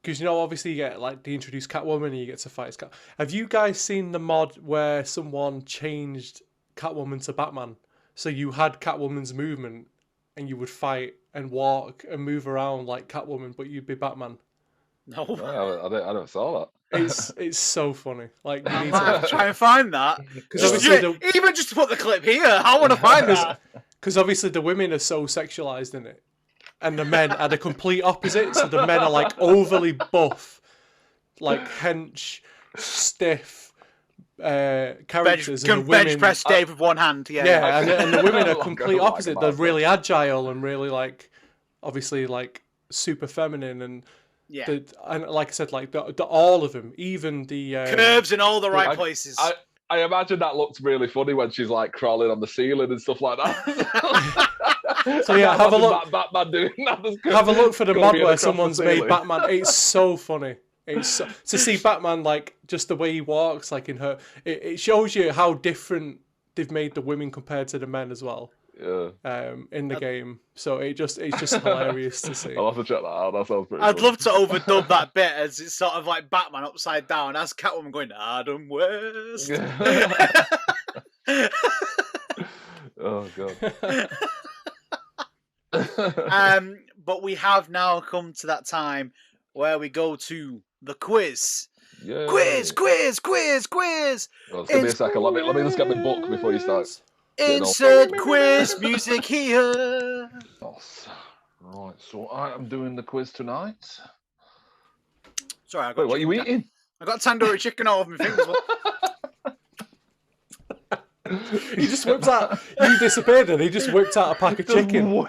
Because, you know, obviously you get, like, they introduce Catwoman and you get to fight as Cat. Have you guys seen the mod where someone changed Catwoman to Batman? So you had Catwoman's movement and you would fight and walk and move around like Catwoman, but you'd be Batman. No. No, I don't saw that. It's so funny. Like, you I need might have to try and find that. Because obviously Even just to put the clip here, I want to find that. Because obviously the women are so sexualized in it, and the men are the complete opposite. So the men are like overly buff, like hench, stiff characters, and the women bench press Dave with one hand. yeah, and the women are complete opposite. They're really agile and really like, obviously like super feminine and. Yeah. And like I said, like the all of them, even the curves in all the right places. I imagine that looks really funny when she's like crawling on the ceiling and stuff like that. So yeah, have a look. Batman doing that. Have a look for the mod where someone's made Batman. It's so funny. It's to see Batman like just the way he walks, like in her. It shows you how different they've made the women compared to the men as well. Yeah. In the game, so it's just hilarious to see. I'll have to check that out. That sounds pretty. I'd funny. love to overdub that bit as it's sort of like Batman upside down, as Catwoman going Adam West. Oh god. But we have now come to that time where we go to the quiz. Yeah. Quiz. Well, it's gonna be a second. Let me just get my book before you start. Insert quiz music here. Right, so I am doing the quiz tonight. Sorry, I got Wait, what are you eating? I got tandoori chicken all over my fingers. He just whipped out. You disappeared, and he just whipped out a pack of chicken.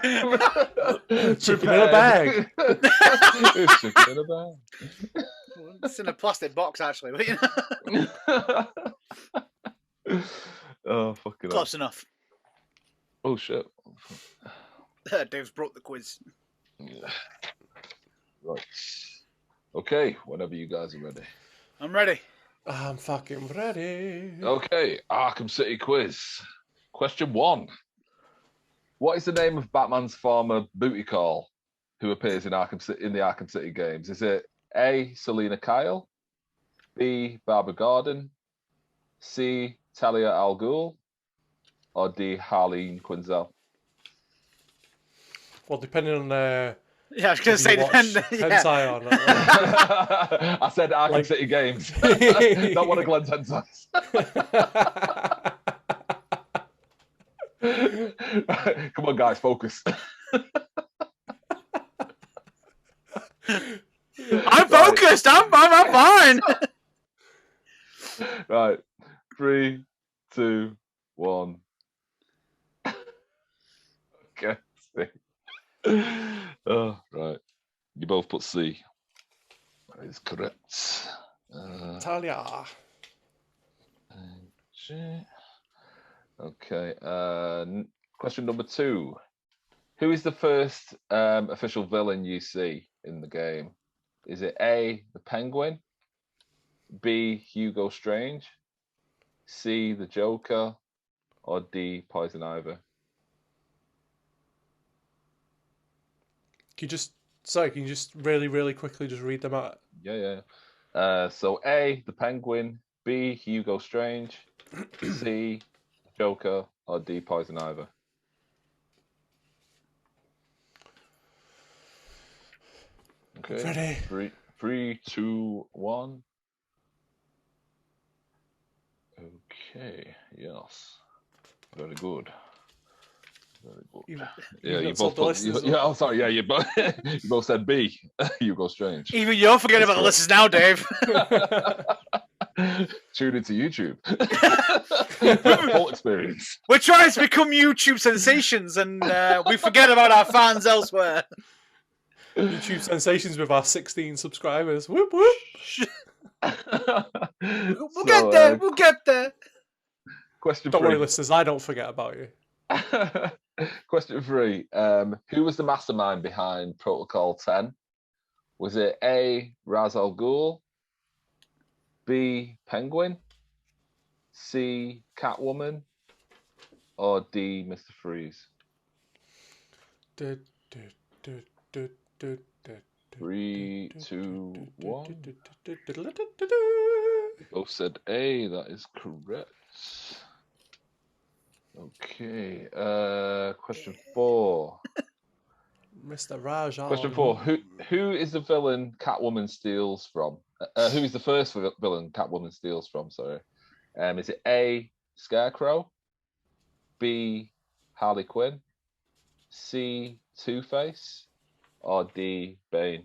Chicken in a bag. It's chicken in a bag. It's in a plastic box, actually. But, you know. Oh, fucking hell. Close enough. Oh, shit. Dave's broke the quiz. Yeah. Right. Okay, whenever you guys are ready. I'm ready. I'm fucking ready. Okay, Arkham City quiz. Question 1. What is the name of Batman's former booty call who appears in the Arkham City games? Is it A, Selina Kyle, B, Barbara Gordon, C, Talia al Ghul, or D, Harleen Quinzel? Well, depending on yeah, I was going to say depending. Hentai or not. I said Arkham City games, not one of Glenn's hentais. Come on, guys, focus. I'm focused. I'm fine. Right, 3, 2, 1. Okay. C. Oh, right. You both put C. That is correct. Talia. Okay. Question number 2. Who is the first official villain you see in the game? Is it A, the Penguin, B, Hugo Strange, C, the Joker, or D, Poison Ivy? Can you just really, really quickly just read them out? Yeah. So A, the Penguin, B, Hugo Strange, C, Joker, or D, Poison Ivy? Okay. Ready. 3, 2, 1. Okay. Yes. Very good. Very good. You both. Oh, sorry. Yeah, you both. You both said B. Hugo Strange. Even you're forgetting about the listeners now, Dave. Tune into YouTube. Full experience. We're trying to become YouTube sensations, and we forget about our fans elsewhere. YouTube sensations with our 16 subscribers. Whoop whoop. We'll get there. We'll get there. Question Don't 3. worry, listeners. I don't forget about you. Question 3. Who was the mastermind behind Protocol 10? Was it A, Ra's al Ghul, B, Penguin, C. Catwoman, or D. Mr. Freeze? 3, 2, 1. You both said A. That is correct. Okay. Question 4. Mr. Rajan. Question 4. Who is the villain Catwoman steals from? Who is the first villain Catwoman steals from? Sorry. Is it A. Scarecrow, B. Harley Quinn, C. Two-Face, or D. Bane?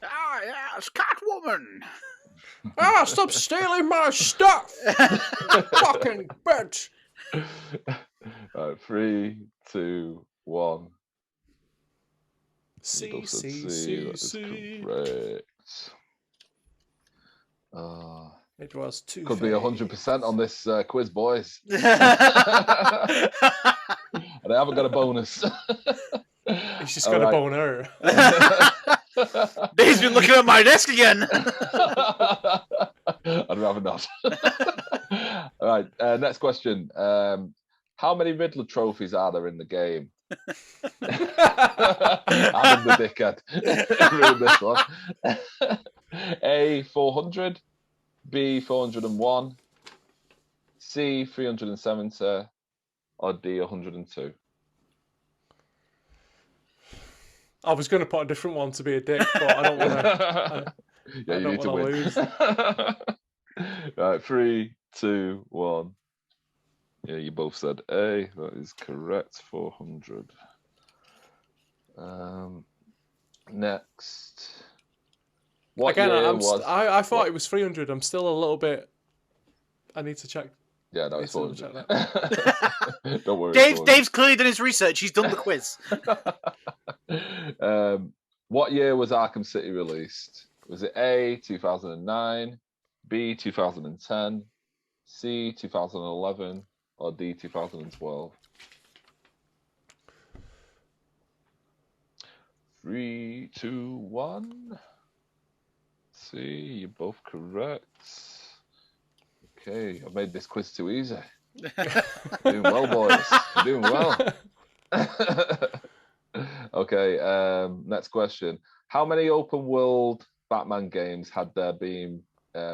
Ah, yes, Catwoman. Stop stealing my stuff! Fucking bitch! Right, 3, 2, 1. C. That is correct. It was Two-Face. Could be 100% on this quiz, boys. And I haven't got a bonus. He's just got a boner. Dave's been looking at my desk again. I'd rather not. All right, next question. How many Riddler trophies are there in the game? I'm the dickhead. Ruined this one. A. 400, B. 401, C. 370, or D. 102? I was going to put a different one to be a dick, but I don't want to. Yeah, you need to win. Lose. Right, 3, 2, 1. Yeah, you both said A. That is correct. 400. Next. What Again, year was... I thought it was 300. I'm still a little bit... I need to check. Yeah, no, it's 400. Don't worry. Dave's clearly done his research. He's done the quiz. What year was Arkham City released? Was it A, 2009, B, 2010, C, 2011, or D, 2012? 3, 2, 1. C, you're both correct. Okay, I've made this quiz too easy. Doing well, boys. You're doing well. Okay, next question. How many open world Batman games had there been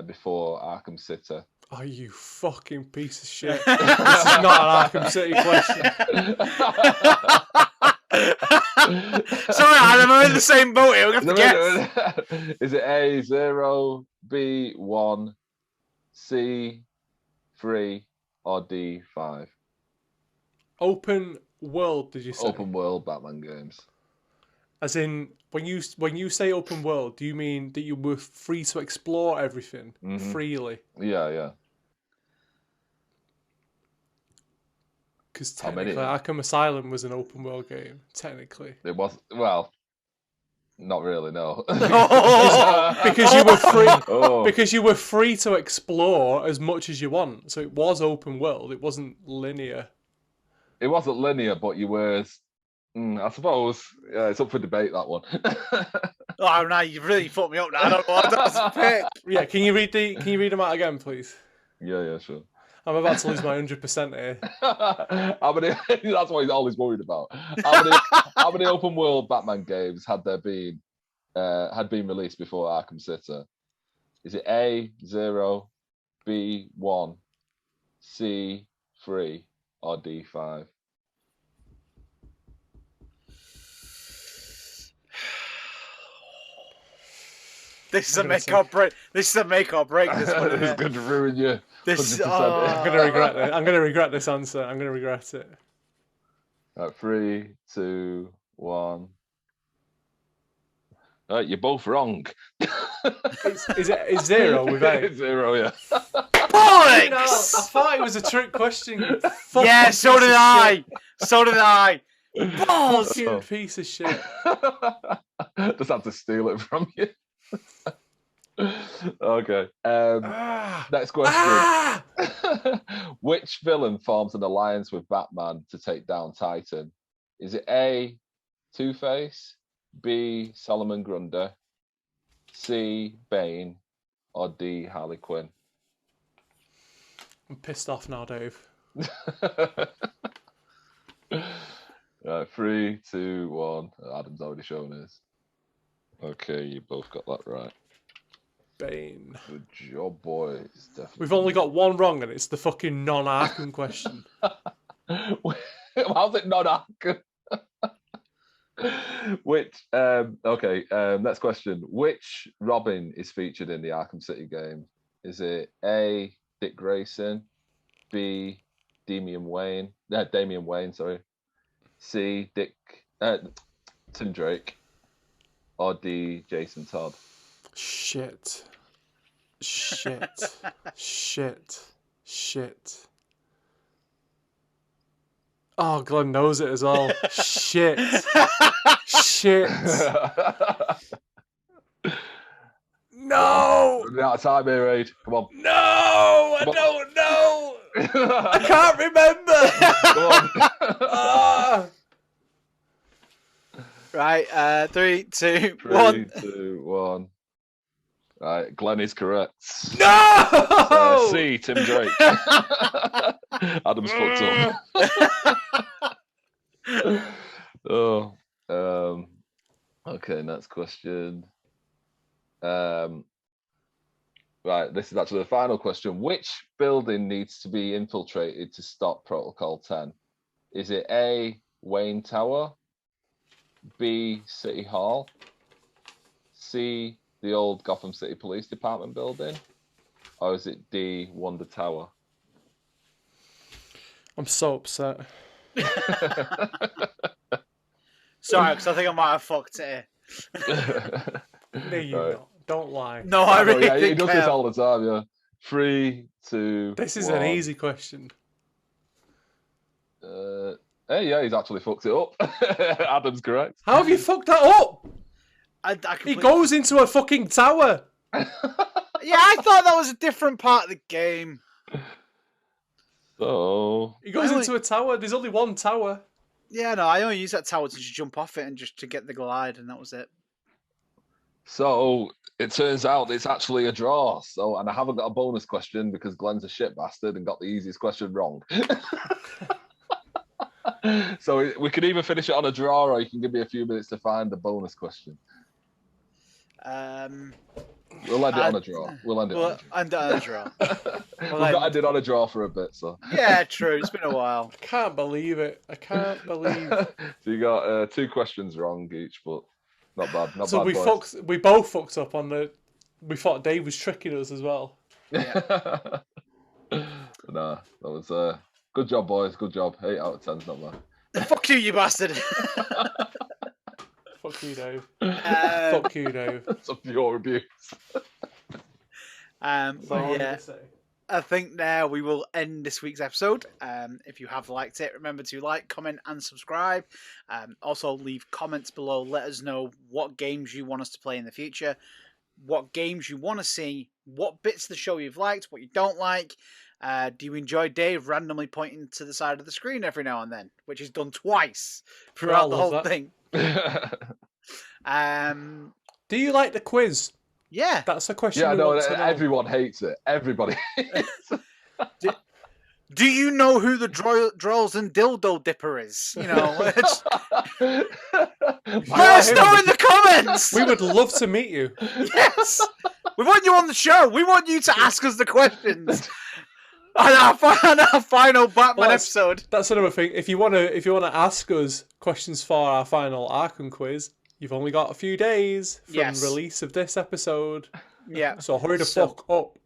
before Arkham City? Oh, you fucking piece of shit. This is not an Arkham City question. Sorry, Adam, I'm in the same boat here. We're going to have to guess. Is it A, 0, B, 1, C, 3, or D, 5? Open world, did you say? Open world Batman games. As in, when you say open world, do you mean that you were free to explore everything freely? Yeah. Because technically, Arkham Asylum was an open world game. Technically, it was. Well, not really. No. because you were free. Because you were free to explore as much as you want. So it was open world. It wasn't linear. It wasn't linear, but you were. I suppose it's up for debate, that one. Oh, no, you've really fucked me up now. I don't know what that was a pick. Yeah, can you read them out again, please? Yeah, sure. I'm about to lose my 100% here. How many? That's what he's always worried about. How many open world Batman games had been released before Arkham City? Is it A, 0, B, 1, C, 3, or D, 5? This is a make or break. This is a make or break. This one is going to ruin you. I'm going to regret it. I'm going to regret this answer. I'm going to regret it. 3, 2, 1. You're both wrong. Is it 0 with A? It's 0, yeah. Bollocks! I thought it was a trick question. Yeah, so did I. So did I. Balls! Fucking piece of shit. Just have to steal it from you. Okay. Next question. Which villain forms an alliance with Batman to take down Titan? Is it A, Two-Face, B, Solomon Grundy, C, Bane, or D, Harley Quinn? I'm pissed off now, Dave. Right, 3, 2, 1. Adam's already shown his. Okay, you both got that right. Bane. Good job, boys. Definitely. We've only got one wrong, and it's the fucking non-Arkham question. How's it non-Arkham? Next question. Which Robin is featured in the Arkham City game? Is it A, Dick Grayson, B, Damian Wayne, sorry, C, Tim Drake, or D, Jason Todd? Shit. Oh, Glenn knows it as well. Shit. No! Running out of time here, Aid. Come on. No! I don't know! I can't remember! Come on. Right, 3, 2, 1. 3, 2, 1. Right, Glenn is correct. No! C, Tim Drake. Adam's fucked up. Okay, next question. Right, this is actually the final question. Which building needs to be infiltrated to stop Protocol 10? Is it A, Wayne Tower, B, City Hall, C, the old Gotham City Police Department building, or is it D, Wonder Tower? I'm so upset. Sorry, because I think I might have fucked it. No, you don't. Don't lie. No, I really think he does this all the time, yeah. 3, 2, This is 1. an easy question. Hey, yeah, he's actually fucked it up. Adam's correct. How have you fucked that up? He He goes into a fucking tower. Yeah, I thought that was a different part of the game. So He goes into a tower. There's only one tower. Yeah, no, I only used that tower to just jump off it and just to get the glide, and that was it. So it turns out it's actually a draw. So, and I haven't got a bonus question because Glenn's a shit bastard and got the easiest question wrong. So we could either finish it on a draw, or you can give me a few minutes to find the bonus question. We'll end it on a draw. We'll end it on a draw. We've not ended on a draw for a bit, so. Yeah, true. It's been a while. I can't believe it. So you got 2 questions wrong each, but not bad. Not so bad. we both fucked up on the. We thought Dave was tricking us as well. Yeah. Nah, that was good job, boys. Good job. 8 out of 10's not bad. Fuck you, you bastard. Fuck you, Dave. Fuck you, Dave. That's a pure abuse. But yeah, I think now we will end this week's episode. If you have liked it, remember to like, comment, and subscribe. Also, leave comments below. Let us know what games you want us to play in the future, what games you want to see, what bits of the show you've liked, what you don't like. Do you enjoy Dave randomly pointing to the side of the screen every now and then, which is done twice throughout the whole thing? Do you like the quiz? Yeah, that's a question. Yeah, no, everyone hates it. Everybody hates it. Do you know who the Drolls and Dildo Dipper is? You know, let us know in the comments. We would love to meet you. Yes, we want you on the show. We want you to ask us the questions on our final Batman episode. That's another thing. If you want to ask us questions for our final Arkham quiz, you've only got a few days from release of this episode. Yeah. So hurry the fuck up.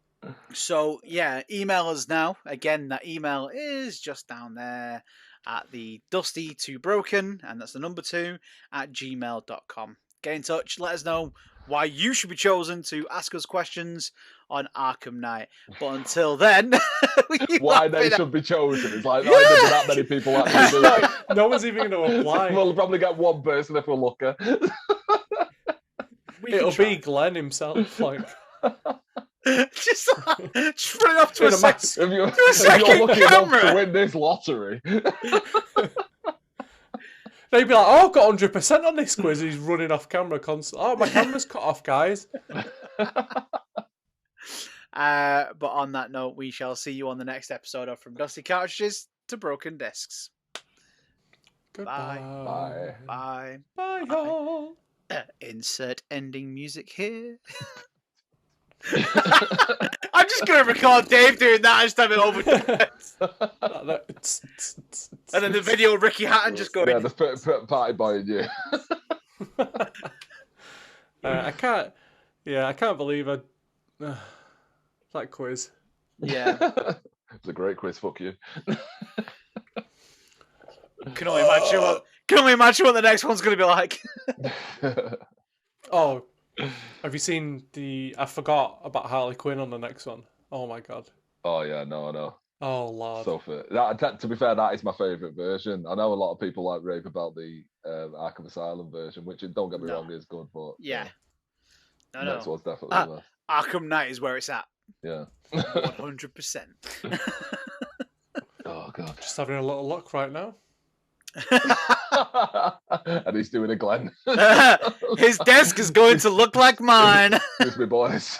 So, yeah, email us now. Again, that email is just down there at the dusty2broken, and that's the number 2, at gmail.com. Get in touch. Let us know why you should be chosen to ask us questions on Arkham Knight. But until then... why they should be chosen. It's like, there's that many people actually do it. No one's even going to apply. We'll probably get one person if we're lucky. It'll be Glenn himself, like... just running up to a second if you're lucky enough to win this lottery. They'd be like, oh, I've got 100% on this quiz. He's running off camera constantly. Oh, my camera's cut off, guys. But on that note, we shall see you on the next episode of From Dusty Cartridges to Broken Discs. Goodbye. Bye. Bye. Bye, y'all. Insert ending music here. I'm just going to record Dave doing that and just have it over. And then the video of Ricky Hatton just going. Yeah, the party boy in you. I can't believe that quiz. Yeah. It's a great quiz, fuck you. Can only imagine what the next one's going to be like. Oh, have you seen I forgot about Harley Quinn on the next one. Oh my god. Oh yeah, no. Oh lord. So fit. To be fair, that is my favourite version. I know a lot of people like rave about the Arkham Asylum version, which don't get me wrong is good, but yeah. No. Next one's definitely the best. Arkham Knight is where it's at. Yeah. 100%. Oh god. Just having a little look right now. And he's doing a Glenn. His desk is going to look like mine. Excuse me, boys.